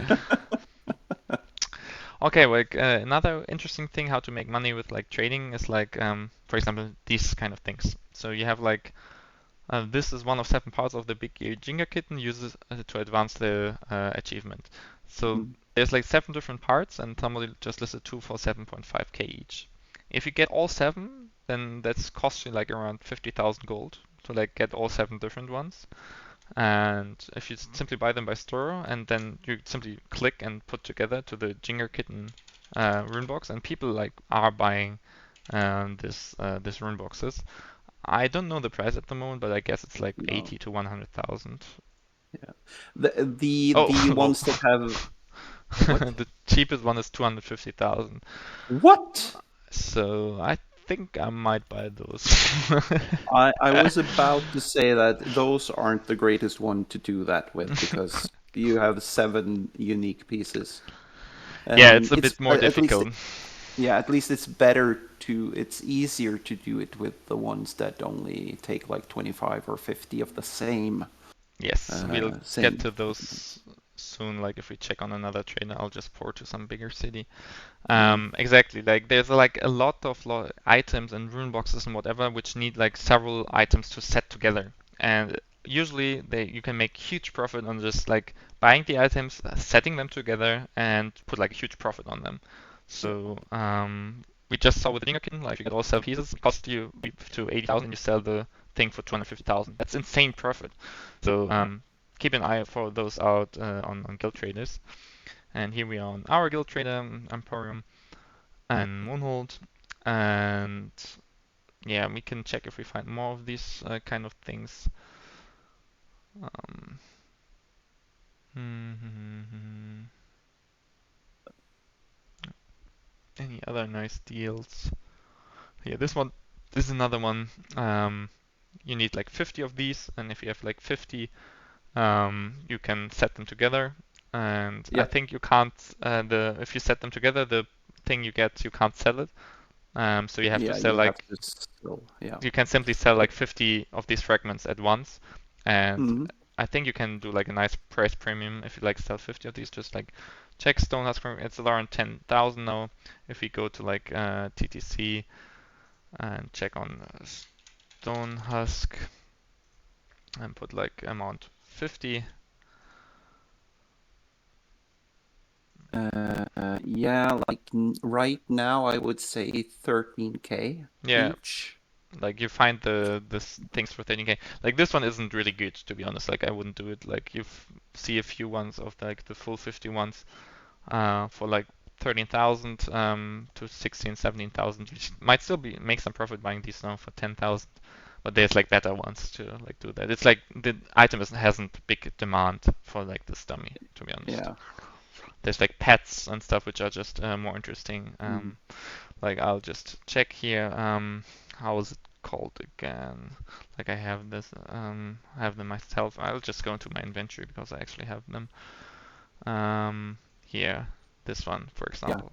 S1: Okay, like another interesting thing how to make money with like trading is like for example these kind of things. So you have like this is one of 7 parts of the big Ginger kitten uses to advance the achievement. So
S2: Mm.
S1: there's like 7 different parts, and somebody just listed 2 for 7.5k each. If you get all 7, then that's cost you like around 50,000 gold to like get all 7 different ones. And if you simply buy them by store, and then you simply click and put together to the Ginger kitten rune box, and people like are buying this rune boxes. I don't know the price at the moment, but I guess it's like
S2: No.
S1: 80 to 100,000.
S2: Yeah. The
S1: Oh, low.
S2: ones that have what?
S1: The cheapest one is 250,000.
S2: What?
S1: So I think I might buy those.
S2: I was about to say that those aren't the greatest one to do that with because you have 7 unique pieces.
S1: Yeah, it's a
S2: It's
S1: bit more
S2: at least
S1: difficult.
S2: yeah, at least it's easier to do it with the ones that only take like 25 or 50 of the
S1: Yes, we'll get
S2: same
S1: to those
S2: fragments.
S1: soon. Like if we check on another trainer, I'll just port to some bigger city.
S2: Mm.
S1: Exactly. Like there's like a lot of items and rune boxes and whatever which need like several items to set together. And usually you can make huge profit on just like buying the items, setting them together, and put like a huge profit on them.
S2: Yeah.
S1: So we just saw with the Dinger Kitten, like if you get all 7 pieces, it costs you to 80,000, you sell the thing for 250,000. That's insane profit. So keep an eye for those out on Guild Traders. And here we are on our Guild Trader, Emporium and Moonhold. And yeah, we can check if we find more of these kind of things. Um, any other nice deals? Yeah, this is another one. You need like 50 of these, and if you have like 50, you can set them together. And I
S2: Yeah.
S1: think you can't if you set them together, the thing you get you can't sell it. So you have to
S2: Yeah,
S1: sell
S2: you have
S1: like
S2: to still, yeah.
S1: you can simply sell
S2: But
S1: like 50 of these fragments at once, and
S2: mhm.
S1: I think you can do like a nice price premium if you like sell 50 of these. Just like check Stonehusk, it's around 10,000 now. If we go to like TTC and check on Stonehusk and put like amount 50,
S2: Yeah, like right now I would say 13K
S1: yeah,
S2: each.
S1: like you find the things for 30k. Like this one isn't really good to be honest. Like I wouldn't do it. Like you see a few ones of like the full 50 ones for like 13,000 to 16, 17,000, which might still be make some profit buying these now for 10,000. But there's like better ones to like do that. It's like the item hasn't big demand for like this dummy, to be honest.
S2: Yeah.
S1: there's like pets and stuff which are just more interesting.
S2: Mm.
S1: Like I'll just check here. How is it called again? Like I have this. I have them myself. I'll just go into my inventory because I actually have them. Here, this one, for
S2: Yeah.
S1: example.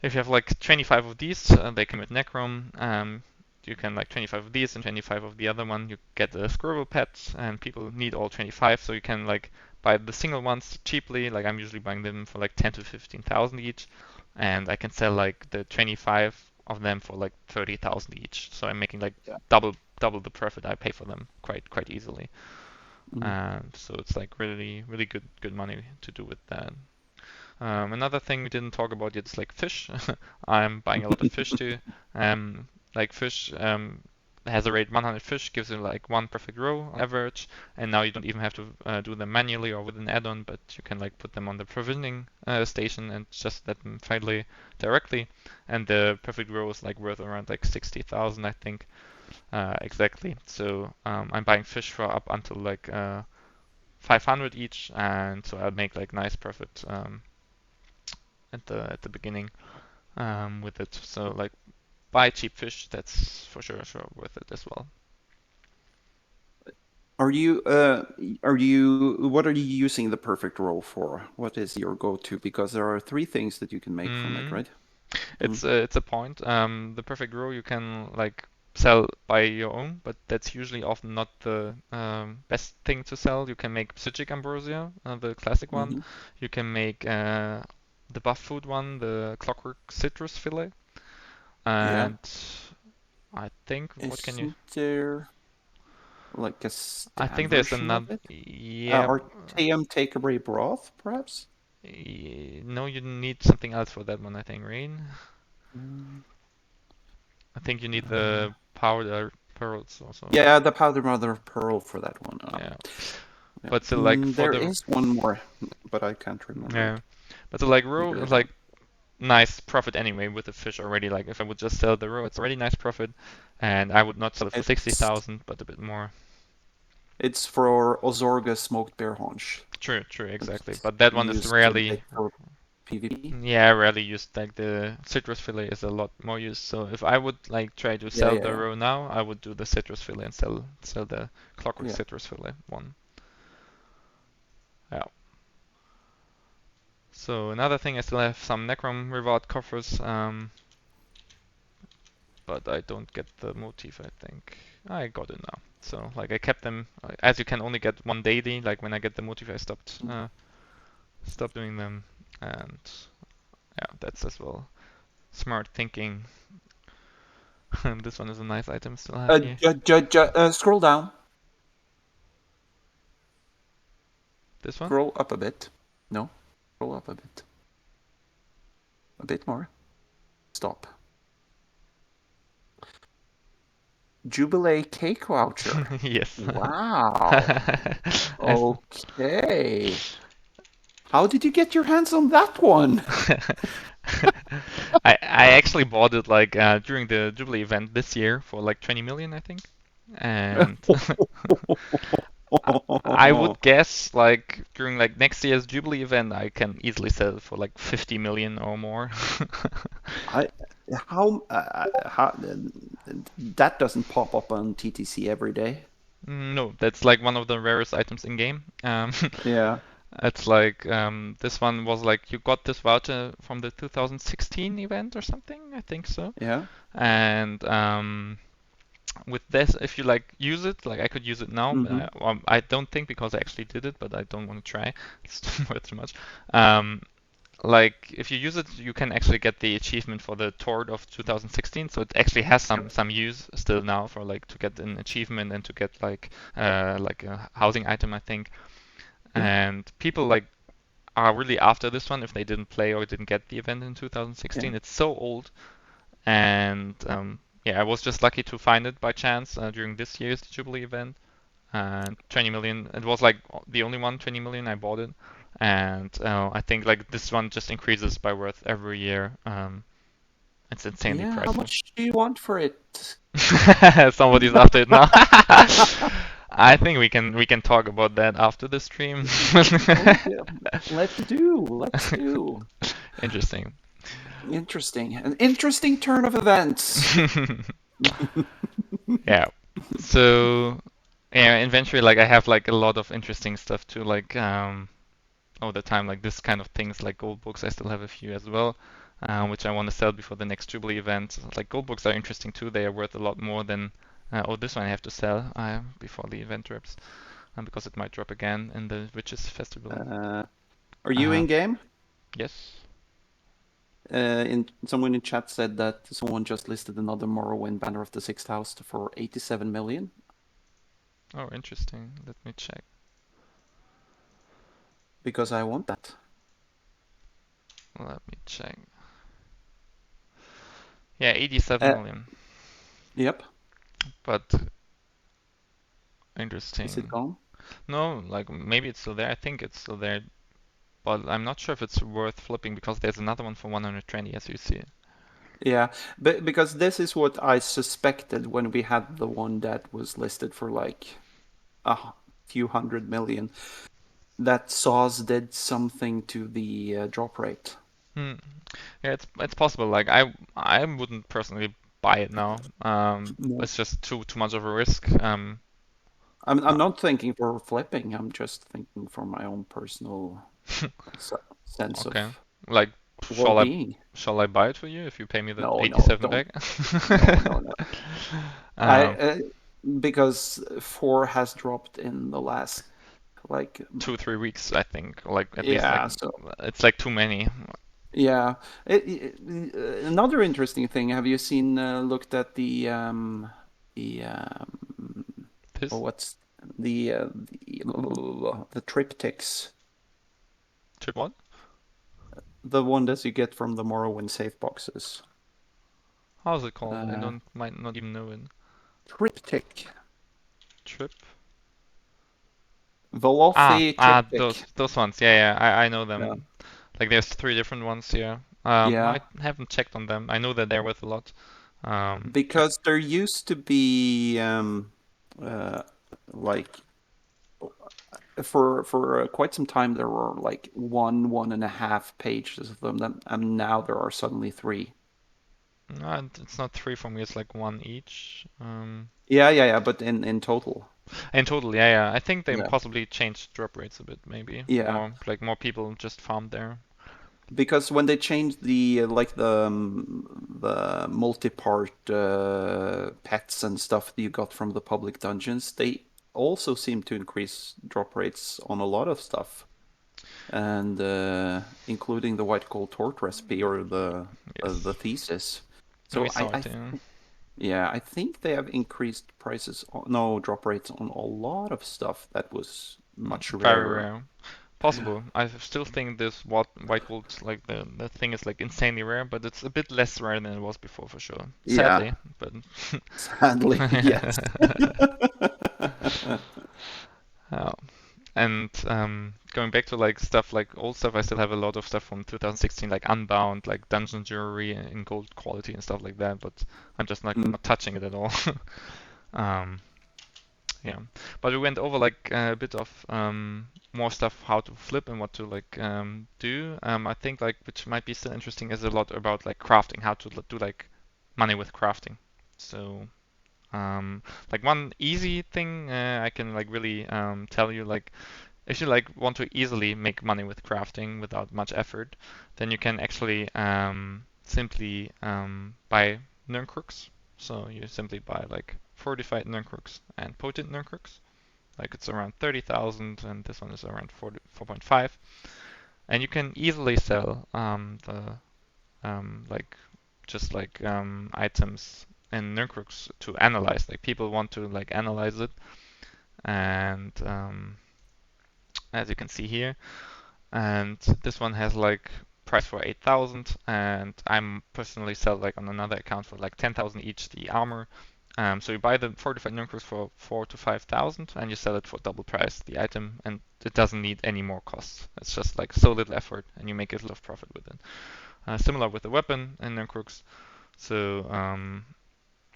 S1: If you have like 25 of these, they come with Necrom. You can like 25 of these and 25 of the other one. You get the scroll pets, and people need all 25, so you can like buy the single ones cheaply. Like I'm usually buying them for like 10 to 15,000 each, and I can sell like the 25 of them for like 30,000 each. So I'm making like
S2: Yeah.
S1: double the profit I pay for them quite easily.
S2: Mm.
S1: And so it's like really good money to do with that. Another thing we didn't talk about yet is like fish. I'm buying a lot of fish too. Like fish has a rate 100 fish, gives you like one perfect row on average, and now you don't even have to do them manually or with an add-on, but you can like put them on the provisioning station and just let them finally directly. And the perfect row is like worth around like 60,000, I think, exactly. So I'm buying fish for up until like 500 each, and so I'll make like nice profit. At the beginning with it. So like buy cheap fish. That's for sure worth it as well.
S2: Are you what are you using the perfect roll for? What is your go-to? Because there are three things that you can make from it,
S1: Mm,
S2: right? Mm.
S1: it's a point. The perfect row you can like sell by your own, but that's usually often not the best thing to sell. You can make Psychic Ambrosia, the classic one.
S2: Hmm.
S1: You can make the buff food one, the Clockwork Citrus Fillet,
S2: Yeah.
S1: and I think what can you?
S2: Isn't there like a
S1: I
S2: stab
S1: think there's
S2: version of
S1: another.
S2: it?
S1: Yeah,
S2: Or TM Takeaway Broth, perhaps?
S1: no, you need something else for that one, I think, Rain.
S2: Mm.
S1: I think you need
S2: Uh,
S1: the powder pearls also.
S2: yeah, the powder mother of pearl for that one.
S1: Yeah.
S2: Yeah.
S1: But still, like for
S2: There
S1: the
S2: is one more, but I can't remember
S1: yeah,
S2: it.
S1: but the like row
S2: Figure
S1: is
S2: it out.
S1: like nice profit anyway with the fish already. Like if I would just sell the row, it's already nice profit, and I would not sell it for
S2: It's
S1: 60,000, but a bit more.
S2: it's for Ozorga smoked bear haunch.
S1: True, exactly.
S2: It's
S1: But that one is
S2: used to
S1: rarely,
S2: make for PvP.
S1: yeah, rarely used. Like the citrus fillet is a lot more used. So if I would like try to
S2: Yeah,
S1: sell
S2: yeah,
S1: the
S2: yeah,
S1: row now, I would do the citrus fillet and sell the clockwork
S2: yeah.
S1: citrus fillet one. Yeah. So another thing, I still have some Necrom reward coffers, but I don't get the motif, I think. I got it now. So like I kept them, as you can only get one daily. Like when I get the motif, I stopped doing them, and yeah, that's as well smart thinking. This one is a nice item still have here.
S2: Scroll down.
S1: This one?
S2: Scroll up a bit. No, scroll up a bit. A bit more. Stop. Jubilee cake voucher.
S1: Yes.
S2: Wow.
S1: I,
S2: Okay. How did you get your hands on that one?
S1: I actually bought it like during the Jubilee event this year for like 20 million, I think. And I would guess like during like next year's Jubilee event, I can easily sell it for like 50 million or more.
S2: I how that doesn't pop up on TTC every day.
S1: No, that's like one of the rarest items in game.
S2: Yeah,
S1: It's like this one was like you got this voucher from the 2016 event or something, I think so.
S2: yeah.
S1: And with this, if you like use it, like I could use it now, but
S2: Mm-hmm.
S1: I don't think because I actually did it, but I don't want to try. It's worth too much. Um, like if you use it, you can actually get the achievement for the Tord of 2016. So it actually has some use still now for like to get an achievement and to get like a housing item, I think.
S2: Yeah,
S1: And people like are really after this one if they didn't play or didn't get the event in
S2: yeah.
S1: 2016. It's so old, and yeah, I was just lucky to find it by chance during this year's Jubilee event. And 20 million, it was like the only one 20 million I bought it, and I think like this one just increases by worth every year. It's insanely
S2: Yeah. How
S1: pricey.
S2: much do you want for it?
S1: Somebody's after it now. I think we can talk about that after the stream.
S2: Oh yeah, let's do. Let's do.
S1: Interesting.
S2: Interesting. An interesting turn of events.
S1: Yeah. So yeah, eventually like I have like a lot of interesting stuff too, like all the time, like this kind of things like gold books. I still have a few as well, which I want to sell before the next Jubilee event. Like gold books are interesting too. They are worth a lot more than oh, this one I have to sell before the event drops, because it might drop again in the Witches Festival.
S2: Uh, are you
S1: Uh,
S2: in game?
S1: yes.
S2: In someone in chat said that someone just listed another Morrowind Banner of the Sixth House for 87 million.
S1: Oh, interesting. Let me check.
S2: Because I want that.
S1: Let me check. Yeah, 87
S2: Uh,
S1: million.
S2: yep.
S1: But
S2: Is it
S1: interesting.
S2: gone?
S1: No, like maybe it's still there. I think it's still there, but I'm not sure if it's worth flipping because there's another one for 120 as you see.
S2: Yeah, but because this is what I suspected when we had the one that was listed for like a few 100 million. That Saws did something to the drop rate.
S1: Hmm. Yeah, it's possible. Like I wouldn't personally buy it now.
S2: No.
S1: It's just too much of a risk.
S2: I'm
S1: Uh,
S2: not thinking for flipping. I'm just thinking for my own personal sense
S1: okay.
S2: of
S1: Like shall I
S2: well-being.
S1: shall I buy it for you if you pay me the
S2: No, no,
S1: 87
S2: don't.
S1: back?
S2: No, no, no. I
S1: um,
S2: because four has dropped in the last like
S1: 2 3 weeks I think. Like at least like
S2: yeah. So
S1: it's like too many.
S2: yeah. Another interesting thing. Have you seen looked at the or
S1: This
S2: what's the triptychs,
S1: trip what?
S2: the one that you get from the Morrowind safe boxes.
S1: How's it called? I
S2: Uh,
S1: don't might not even know it.
S2: Triptych,
S1: Trip.
S2: Velothi
S1: Those
S2: triptych.
S1: ones. Yeah, yeah. I know
S2: Yeah,
S1: them. Like there's three different ones here.
S2: yeah.
S1: I haven't checked on them. I know that they're worth a lot. I,
S2: Because there used to be uh, like for quite some time there were like 1.5 pages of them, and now there are suddenly three.
S1: no, it's not three for me. It's like one each.
S2: Yeah, yeah, yeah. But in total,
S1: In total, yeah, yeah. I think they
S2: yeah,
S1: possibly changed drop rates a bit, maybe.
S2: yeah.
S1: More like more people just farmed there.
S2: Because when they changed the like the multi-part pets and stuff that you got from the public dungeons, they also seem to increase drop rates on a lot of stuff, and including the white gold tort recipe or the
S1: Yes,
S2: thesis.
S1: we
S2: So
S1: saw it. Yeah.
S2: yeah, I think they have increased prices, no, drop rates on a lot of stuff that was much
S1: Very
S2: rarer.
S1: rare. Possible. I still think this white gold like the thing is like insanely rare, but it's a bit less rare than it was before for sure.
S2: Yeah,
S1: Sadly, but
S2: sadly, yes.
S1: yeah. And going back to like stuff like old stuff, I still have a lot of stuff from 2016, like Unbound, like Dungeon Jewelry in gold quality and stuff like that. But I'm just like
S2: Mm,
S1: not touching it at all. um, yeah, but we went over like a bit of more stuff how to flip and what to like do. I think like which might be still interesting is a lot about like crafting, how to do like money with crafting. So like one easy thing I can like really tell you like if you like want to easily make money with crafting without much effort, then you can actually simply buy Nirncrooks. So you simply buy like fortified Nirncrooks and potent Nirncrooks. Like it's around 30,000 and this one is around 4.5. And you can easily sell the like just like items in Nirncrooks to analyze. Like people want to like analyze it, and as you can see here, and this one has like price for 8,000, and I'm personally sell like on another account for like 10,000 each the armor. So you buy the fortified nucleus for 4 to 5,000, and you sell it for double price the item, and it doesn't need any more costs. It's just like so little effort, and you make a lot of profit with it. Similar with the weapon in Nurkrux. So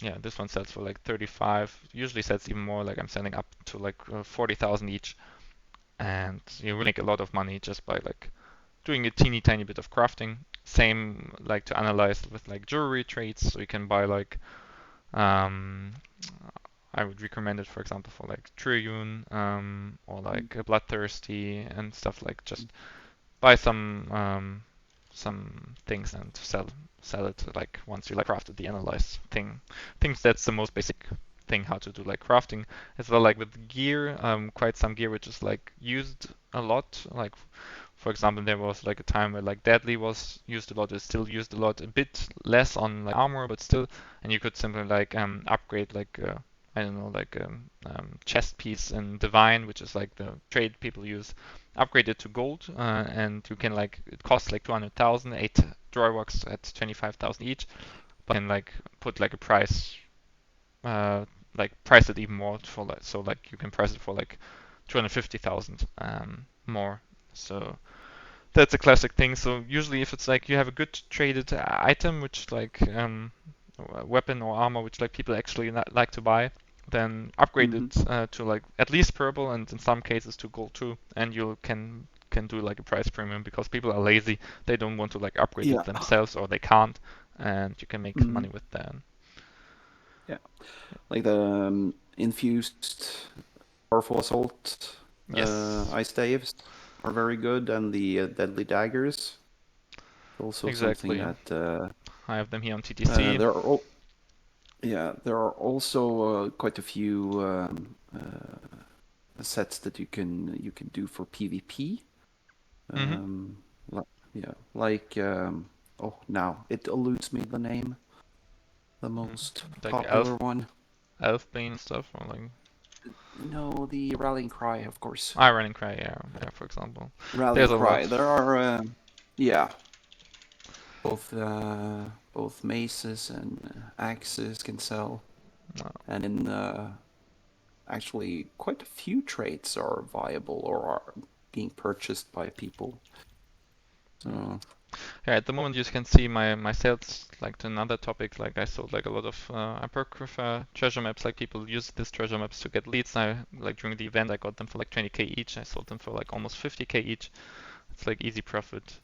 S1: yeah, this one sells for like 35. Usually sells even more. Like I'm selling up to like 40,000 each, and you really make a lot of money just by like doing a teeny tiny bit of crafting. Same like to analyze with like jewelry trades. So you can buy like um, I would recommend it, for example, for like Triyun or like a Bloodthirsty and stuff like just buy some things and sell it like once you like crafted the analyze thing. I think that's the most basic thing how to do like crafting as well. Like with gear, quite some gear which is like used a lot. Like for example, there was like a time where like Deadly was used a lot, is still used a lot, a bit less on like armor, but still, and you could simply like upgrade like I don't know like chest piece in Divine, which is like the trade people use, upgrade it to gold, and you can like it costs like 200,000, 8 Droids at 25,000 each, but you can like put like a price, uh, like price it even more for like so like you can price it for like 250,000 more. So that's a classic thing. So usually, if it's like you have a good traded item, which like a weapon or armor, which like people actually like to buy, then upgrade
S2: Mm-hmm.
S1: it to like at least purple, and in some cases to gold too, and you can do like a price premium because people are lazy. They don't want to like upgrade it
S2: Yeah.
S1: themselves, or they can't, and you can make
S2: Mm-hmm.
S1: money with that.
S2: Yeah. Like the infused powerful assault
S1: Yes,
S2: ice staves are very good, and the deadly daggers. Also something
S1: exactly.
S2: that
S1: I have them here on TTC.
S2: there are yeah, there are also quite a few sets that you can do for PvP.
S1: Hmm.
S2: Um, yeah, like oh, now it eludes me the name. The most
S1: Like
S2: popular one.
S1: Elfbane stuff, or like
S2: No, the rallying cry, of course.
S1: Iron Cry, yeah, for example.
S2: Rallying
S1: There's a
S2: cry.
S1: lot.
S2: There are yeah, both maces and axes can sell,
S1: Uh,
S2: and in actually quite a few traits are viable or are being purchased by people. So
S1: yeah, at the moment you can see my sales like to another topic. Like I sold like a lot of Apocrypha treasure maps. Like people use these treasure maps to get leads. I like during the event I got them for like 20k each. I sold them for like almost 50k each. It's like easy profit,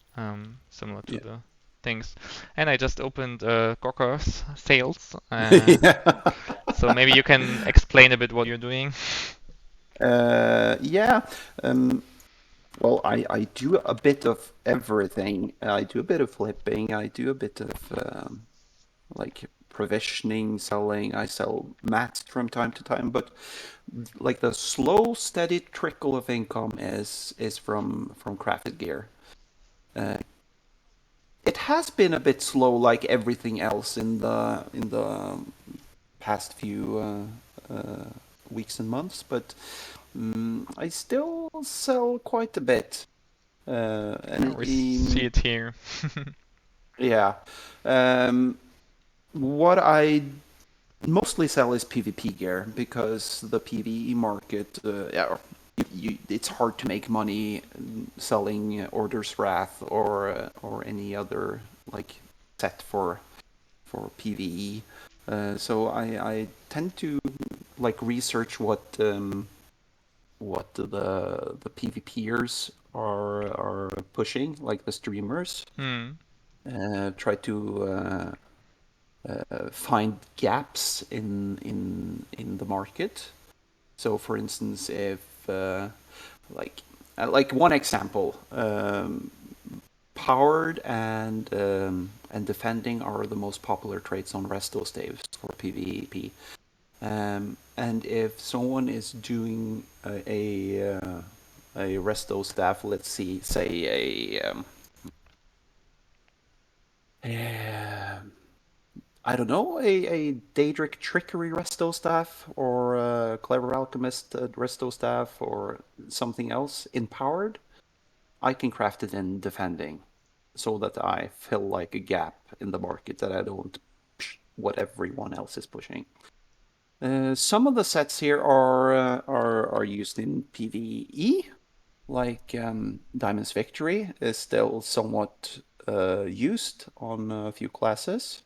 S1: similar to
S2: yeah,
S1: the things. And I just opened Gawker's sales.
S2: yeah,
S1: So maybe you can explain a bit what you're doing.
S2: yeah. Um, well, I do a bit of everything. I do a bit of flipping. I do a bit of like provisioning, selling. I sell mats from time to time, but like the slow, steady trickle of income is from crafted gear. Uh, it has been a bit slow, like everything else in the past few weeks and months, but I still sell quite a bit. And
S1: We see it here.
S2: yeah, um, what I mostly sell is PvP gear because the PvE market, yeah, it's hard to make money selling Order's Wrath or any other like set for PvE. So I tend to like research what the PvPers are pushing, like the streamers.
S1: Hmm.
S2: Try to find gaps in the market. So, for instance, if like like one example, powered and defending are the most popular traits on resto staves for PvP. And if someone is doing a resto staff, let's see, say a I don't know, a Daedric Trickery resto staff or a Clever Alchemist resto staff or something else empowered, I can craft it in defending so that I fill like a gap in the market that I don't push what everyone else is pushing. Some of the sets here are used in PvE, like Diamond's Victory is still somewhat used on a few classes.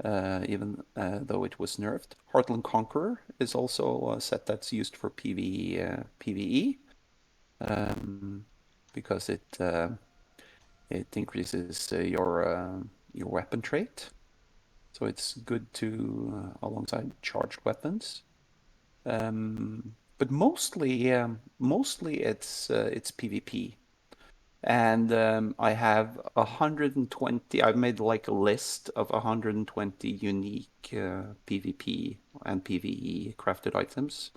S2: even though it was nerfed. Heartland Conqueror is also a set that's used for PvE, um, because it increases your weapon trait, so it's good to alongside charged weapons. But mostly it's PvP. And I have 120. I've made like a list of 120 unique PvP and PvE crafted items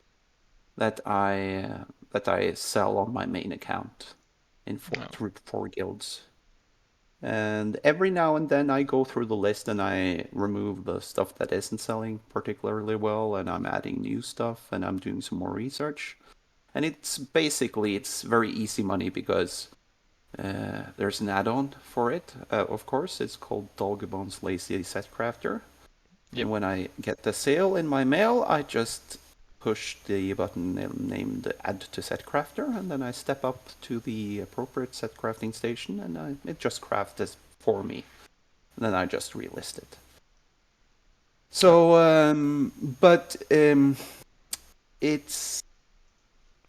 S2: that I sell on my main account in
S1: No.
S2: through 4 guilds. And every now and then I go through the list and I remove the stuff that isn't selling particularly well, and I'm adding new stuff and I'm doing some more research. And it's very easy money because there's an add-on for it, of course. It's called Dolgabon's Lazy Set Crafter.
S1: Yep.
S2: And when I get the sale in my mail, I just push the button named Add to Set Crafter, and then I step up to the appropriate set crafting station, and it just crafts for me. And then I just relist it.
S1: No.
S2: So, it's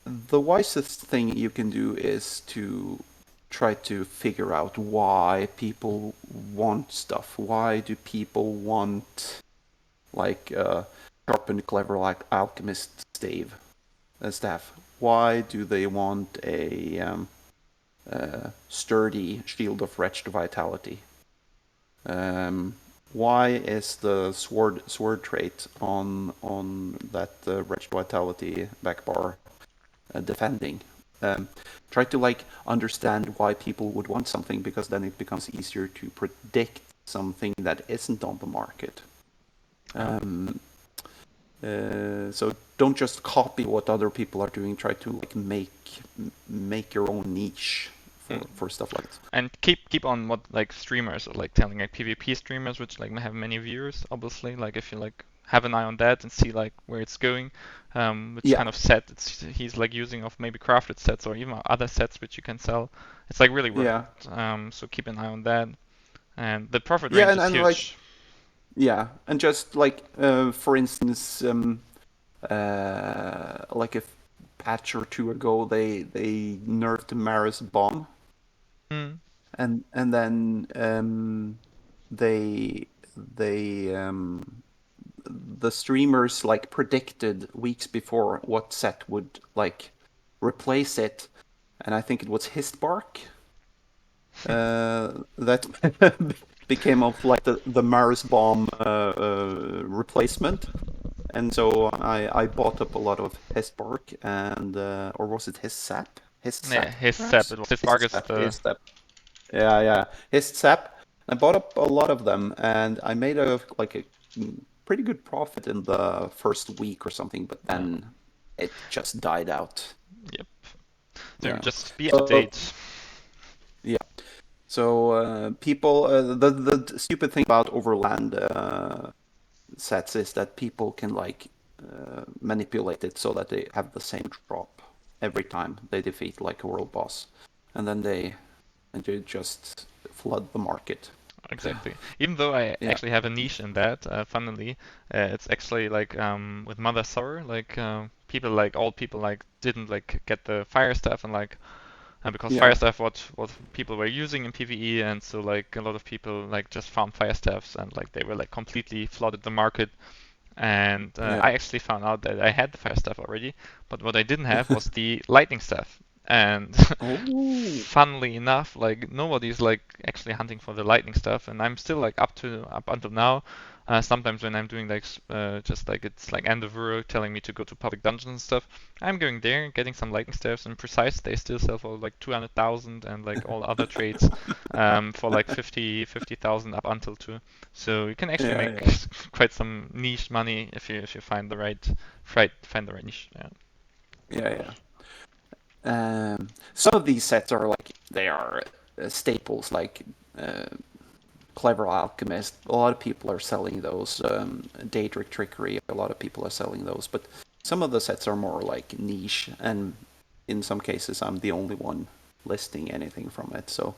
S2: the wisest thing you can do is to try to figure out why people want stuff. Why do people want like sharpened clever like alchemist staff? Why do they want a sturdy shield of wretched vitality? Um, why is the sword trait on that wretched vitality back bar defending? Um, Try to like understand why people would want something, because then it becomes easier to predict something that isn't on the market.
S1: No.
S2: Um, so don't just copy what other people are doing. Try to like make your own niche
S1: Mm.
S2: for stuff like this.
S1: And keep on what like streamers are like telling, like PvP streamers, which like have many viewers, obviously. Like if you like have an eye on that and see like where it's going, which
S2: Yeah,
S1: kind of set he's like using of maybe crafted sets or even other sets which you can sell. It's like really worth
S2: yeah,
S1: it. So keep an eye on that. And the profit
S2: yeah,
S1: range is
S2: and like
S1: huge.
S2: yeah, and just like for instance, like a patch or two ago, they nerfed Maris bomb,
S1: Mm.
S2: and then they they the streamers like predicted weeks before what set would like replace it, and I think it was Histbark that became of like the Mars bomb replacement. And so I bought up a lot of Histbark and or was it his sap? His
S1: Yeah,
S2: sap,
S1: his sap.
S2: perhaps?
S1: It was his
S2: His
S1: Vargas
S2: sap, his sap. Yeah, yeah. His sap. I bought up a lot of them, and I made a pretty good profit in the first week or something, but
S1: yeah.
S2: then it just died out.
S1: Yep. So
S2: Yeah.
S1: just be up to
S2: So
S1: date.
S2: yeah. So people, the stupid thing about Overland sets is that people can like manipulate it so that they have the same drop every time they defeat like a world boss, and then they just flood the market.
S1: Exactly. Even though I
S2: Yeah,
S1: actually have a niche in that, funnily, it's actually like with Mother Sorrow, like people like old people like didn't like get the fire stuff and like because fire
S2: yeah,
S1: stuff what people were using in PvE, and so like a lot of people like just farmed fire staffs and like they were like completely flooded the market. And
S2: yeah.
S1: I actually found out that I had the fire stuff already, but what I didn't have was the lightning stuff. And
S2: Oh,
S1: funnily enough, like nobody's like actually hunting for the lightning stuff, and I'm still like up until now. Sometimes when I'm doing like just like it's like end of world telling me to go to public dungeons and stuff, I'm going there getting some lightning staffs, and precise they still sell for like 200,000, and like all other trades for like 50,000 up until two. So you can actually
S2: yeah,
S1: make
S2: yeah,
S1: quite some niche money if you find the find the right niche. Yeah.
S2: yeah, yeah. Some of these sets are like they are staples, like uh, Clever Alchemist. A lot of people are selling those. Daedric Trickery. A lot of people are selling those, but some of the sets are more like niche, and in some cases, I'm the only one listing anything from it. So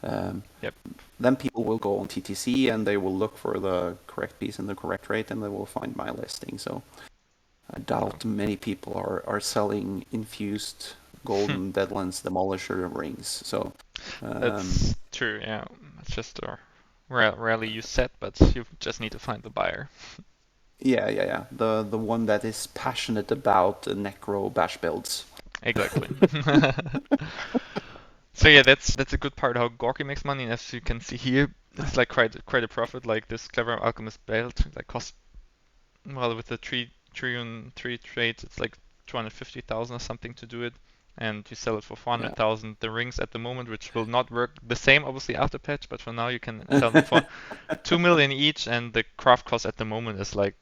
S2: Um,
S1: Yep.
S2: then people will go on TTC and they will look for the correct piece and the correct rate, and they will find my listing. So I
S1: So
S2: doubt many people are selling infused golden Deadlands Demolisher rings. So um,
S1: that's true. Yeah, it's just a rarely used set, but you just need to find the buyer.
S2: yeah. The one that is passionate about necro bash builds.
S1: Exactly. So yeah, that's a good part how Gorky makes money. And as you can see here, it's like quite a profit. Like this clever alchemist belt, like cost well with the three trades, it's like 250,000 or something to do it, and you sell it for
S2: Yeah.
S1: 400,000. The rings at the moment, which will not work the same obviously after patch, but for now you can sell them for 2 million each, and the craft cost at the moment is like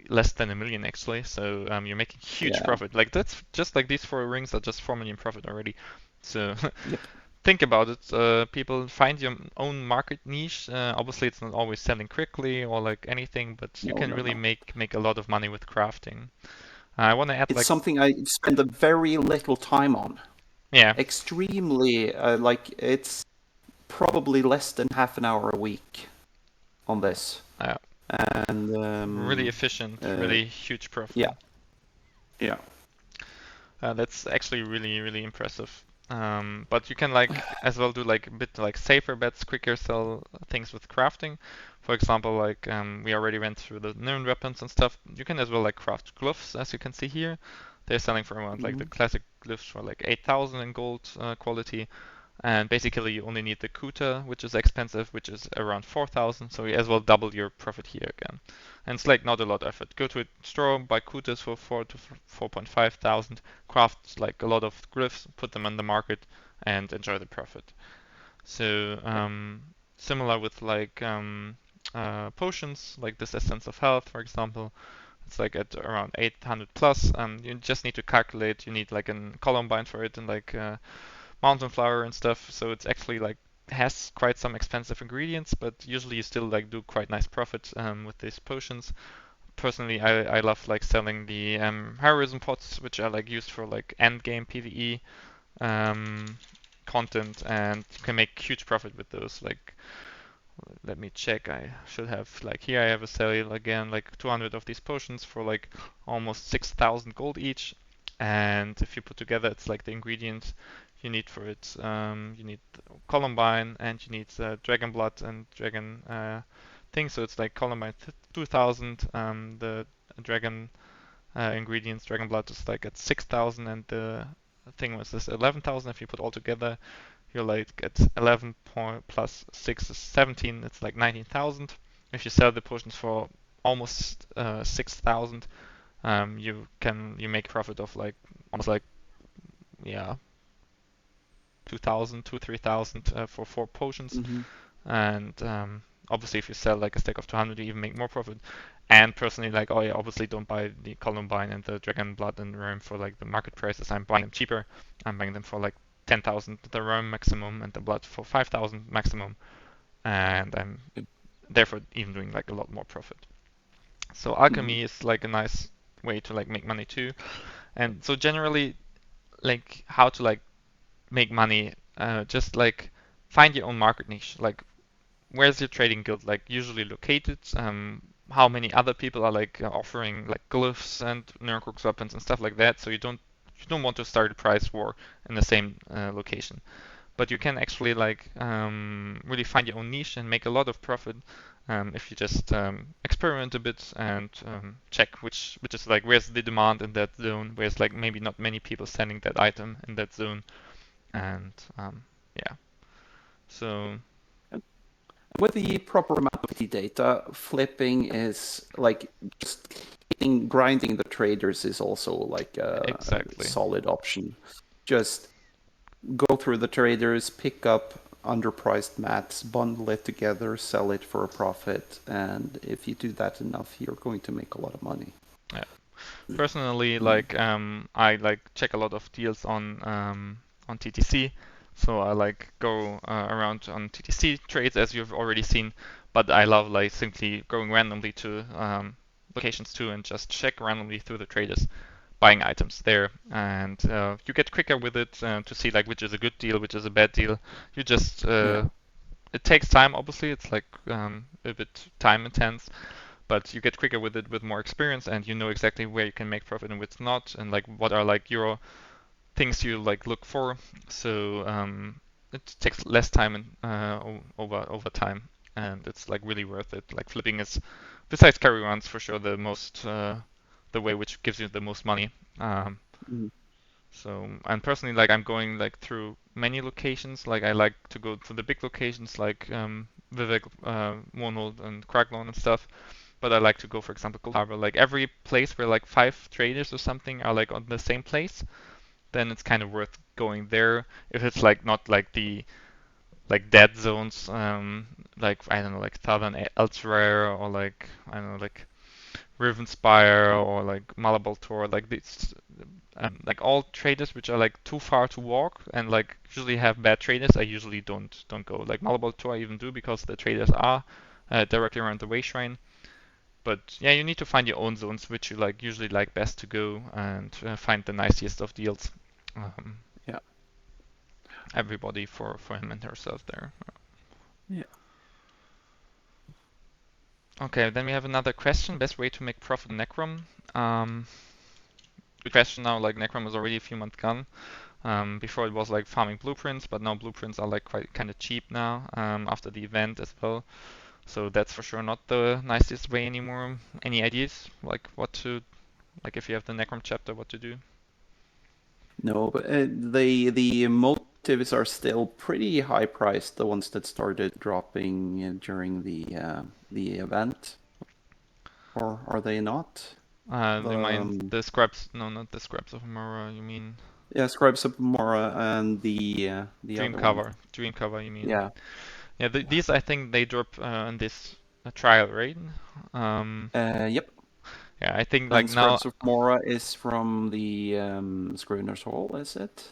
S1: less than a million actually. So you're making huge
S2: Yeah.
S1: profit. Like that's just like these four rings are just 4 million profit already. So
S2: Yep.
S1: think about it. People find your own market niche. Obviously, it's not always selling quickly or like anything, but you
S2: No,
S1: can
S2: no,
S1: really
S2: no.
S1: make a lot of money with crafting. I want to add
S2: It's
S1: like
S2: something I spend a very little time on.
S1: yeah,
S2: Extremely, like it's probably less than half an hour a week on this.
S1: uh,
S2: And
S1: really efficient, really huge profit.
S2: yeah, yeah.
S1: That's actually really impressive. But you can like as well do like a bit like safer bets, quicker sell things with crafting. For example, like we already went through the known weapons and stuff. You can as well like craft gloves, as you can see here. They're selling for around like the
S2: Mhm.
S1: classic gloves for like 8,000 in gold quality. And basically, you only need the Kuta, which is expensive, which is around 4,000. So you as well double your profit here again. And it's like not a lot of effort. Go to a store, buy Kutas for 4 to 4.5 thousand, craft like a lot of glyphs, put them on the market, and enjoy the profit. So
S2: Yeah.
S1: similar with like potions, like this Essence of Health, for example. It's like at around 800 plus. You just need to calculate. You need like a Columbine for it and like mountain flower and stuff. So it's actually like has quite some expensive ingredients, but usually you still like do quite nice profit with these potions. Personally, I love like selling the heroism pots, which are like used for like end game PvE um, content, and you can make huge profit with those. Like, let me check. I should have like here I have a sale again, like 200 of these potions for like almost 6,000 gold each. And if you put together, it's like the ingredients you need for it. You need Columbine and you need Dragon Blood and Dragon thing. So it's like Columbine 2000. The Dragon ingredients, Dragon Blood is like at 6,000, and the thing was this 11,000. If you put all together, you're like at 11 point plus 6 is 17. It's like 19,000. If you sell the potions for almost 6,000, you make profit of like almost like yeah 2,000, 3,000 for four potions.
S2: Hmm.
S1: And obviously, if you sell like a stack of 200, you even make more profit. And personally, like I obviously don't buy the Columbine and the Dragon Blood and Rome for like the market prices. I'm buying them cheaper. I'm buying them for like 10,000 the Rome maximum and the Blood for 5,000 maximum, and I'm therefore even doing like a lot more profit. So
S2: Hmm.
S1: alchemy is like a nice way to like make money too. And so generally, like how to like make money, just like find your own market niche. Like where's your trading guild like usually located? How many other people are like offering like glyphs and Nurgle weapons and stuff like that? So you don't want to start a price war in the same location, but you can actually like really find your own niche and make a lot of profit if you just experiment a bit and check which is like where's the demand in that zone, where's like maybe not many people selling that item in that zone, and yeah. So
S2: With the proper amount of PT data, flipping is like just grinding the traders is also like a
S1: exactly.
S2: solid option. Just go through the traders, pick up underpriced mats, bundle it together, sell it for a profit, and if you do that enough, you're going to make a lot of money.
S1: Yeah. Personally,
S2: Mm.
S1: like I like check a lot of deals on TTC, so I like go around on TTC trades as you've already seen. But I love like simply going randomly to locations too and just check randomly through the traders. buying items there, and you get quicker with it to see like which is a good deal, which is a bad deal. You just
S2: Yeah.
S1: it takes time, obviously. It's like a bit time intense, but you get quicker with it with more experience, and you know exactly where you can make profit and what's not, and like what are like your things you like look for. So it takes less time and over time, and it's like really worth it. Like flipping is, besides carry runs, for sure the most the way which gives you the most money. Um,
S2: Mhm.
S1: so and personally, like I'm going like through many locations. Like I like to go to the big locations like Vivek, Monold, and Craglon and stuff. But I like to go, for example, Gold Harbor. Like every place where like 5 traders or something are like on the same place, then it's kind of worth going there. If it's like not like the like dead zones, like I don't know, like Southern Elsewhere or like I don't know, like Rivenspire or like Malaboltor, like these, like all traders which are like too far to walk and like usually have bad traders, I usually don't go. Like Malaboltor I even do because the traders are directly around the way shrine. But yeah, you need to find your own zones which you like usually like best to go and find the nicest of deals. Um,
S2: Yeah.
S1: everybody for him and herself there.
S2: Yeah.
S1: Okay, then we have another question. Best way to make profit in Necrom. Good question now, like Necrom is already a few months gone. Before it was like farming blueprints, but now blueprints are like quite kind of cheap now after the event as well. So that's for sure not the nicest way anymore. Any ideas like what to like if you have the Necrom chapter, what to do?
S2: No, but the motives are still pretty high priced, the ones that started dropping during the event, or are they not? The
S1: You mind the scraps? No, not the scraps of Mora. You mean
S2: yeah, Scribes of Mora and the
S1: Dream
S2: other one.
S1: Cover? Dream Cover, you mean?
S2: Yeah.
S1: Yeah, these I think they drop in this trial, right? Um,
S2: Yep.
S1: yeah, I think like
S2: And
S1: now
S2: Scribes of Mora is from the Scrivener's Hall, is it?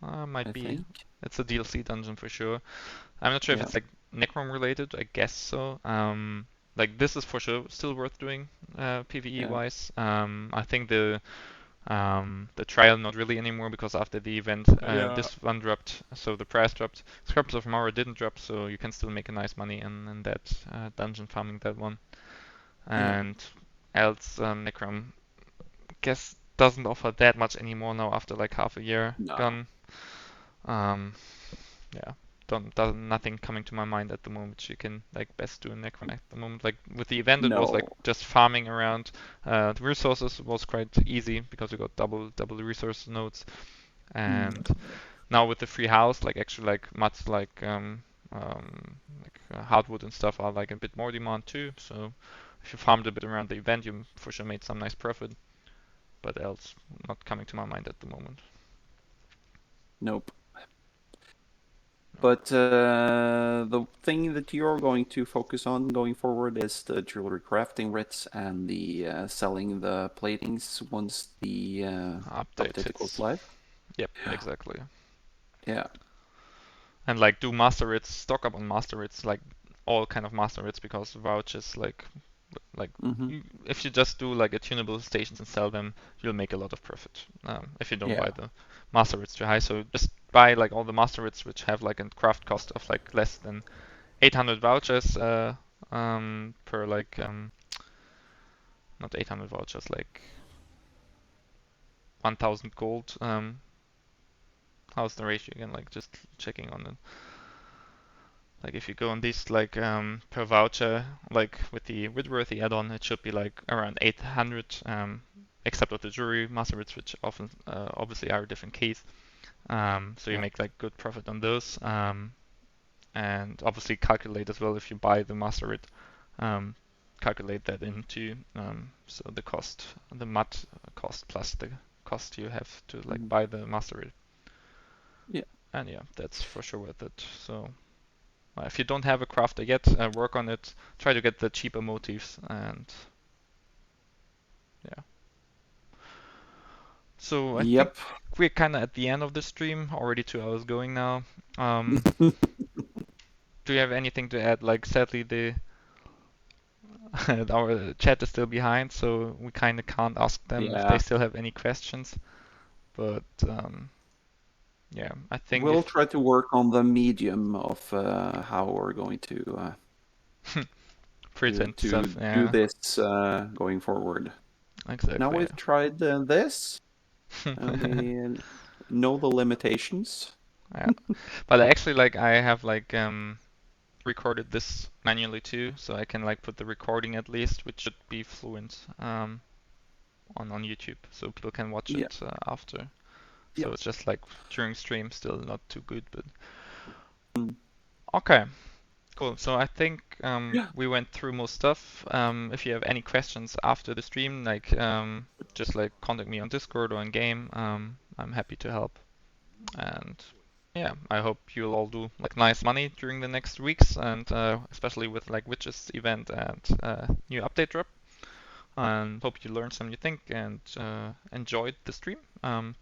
S1: might
S2: I
S1: be.
S2: think.
S1: It's a DLC dungeon for sure. I'm not sure if
S2: Yeah.
S1: it's like Necrom related. I guess so. Like this is for sure still worth doing PvE
S2: Yeah.
S1: wise. I think the trial not really anymore because after the event
S2: Yeah.
S1: this one dropped, so the price dropped. Scraps of Tomorrow didn't drop, so you can still make a nice money in that dungeon farming that one.
S2: Yeah.
S1: And else Necrom guess doesn't offer that much anymore now after like half a year
S2: No.
S1: gone. Um, yeah, don't does nothing coming to my mind at the moment. You can like best do in Necron at the moment. Like with the event, it was like
S2: No.
S1: just farming around. The resources was quite easy because you got double the resource nodes.
S2: Mm.
S1: And now with the free house, like actually like mats like hardwood and stuff are like a bit more demand too. So if you farmed a bit around the event, you for sure made some nice profit. But else, not coming to my mind at the moment.
S2: Nope. But the thing that you're going to focus on going forward is the jewelry crafting writs and the selling the platings once the
S1: Update
S2: update goes
S1: hits.
S2: live.
S1: Yep, exactly.
S2: Yeah.
S1: And like do master rates, stock up on master rates, like all kind of master rates because vouchers like
S2: Mm-hmm.
S1: if you just do like attunable stations and sell them, you'll make a lot of profit. If you don't
S2: Yeah.
S1: buy the master rates too high, so just buy like all the master rates which have like a craft cost of like less than 800 vouchers per like not 800 vouchers like 1000 gold. How's the ratio again? Like just checking on it. Like if you go on this like per voucher, like with the Whitworthy add-on, it should be like around 800, except with the jewelry macerates, which often obviously are a different case. So you
S2: Yeah.
S1: make like good profit on those, and obviously calculate as well if you buy the macerate, um, calculate that into so the cost, the mat cost plus the cost you have to like
S2: Mhm.
S1: buy the macerate,
S2: Yeah.
S1: and yeah, that's for sure worth it. So. If you don't have a crafter yet, work on it. Try to get the cheaper motifs, and yeah. So I think
S2: Yep.
S1: we're kind of at the end of the stream. Already 2 hours going now. Um, do you have anything to add? Like, sadly, the our chat is still behind, so we kind of can't ask them if they
S2: Yeah,
S1: still have any questions. But yeah, I think
S2: we'll
S1: if
S2: try to work on the medium of how we're going
S1: present
S2: to
S1: stuff,
S2: do
S1: yeah,
S2: this going forward. Now
S1: exactly.
S2: we've tried this, and we know the limitations.
S1: Yeah, but actually, like I have like recorded this manually too, so I can like put the recording at least, which should be fluent on YouTube, so people can watch
S2: Yeah,
S1: it after.
S2: yeah.
S1: So it's just like during stream, still not too good, but
S2: Mm.
S1: okay, cool. So I think
S2: Yeah.
S1: we went through most stuff. If you have any questions after the stream, like just like contact me on Discord or in game. I'm happy to help. And yeah, I hope you'll all do like nice money during the next weeks, and especially with like Witches event and new update drop. And hope you learned some new thing and enjoyed the stream.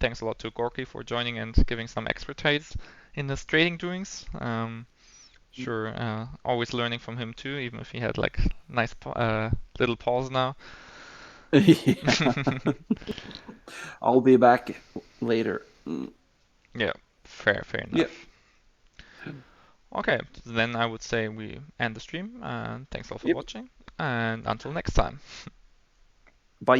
S1: Thanks a lot to Gorky for joining and giving some expertise in his trading doings. Sure, always learning from him too, even if he had like nice little pause now.
S2: Yeah. I'll be back later. Mm.
S1: Yeah, fair
S2: Yeah.
S1: enough. Okay, then I would say we end the stream, and thanks all for
S2: Yep.
S1: watching, and until next time.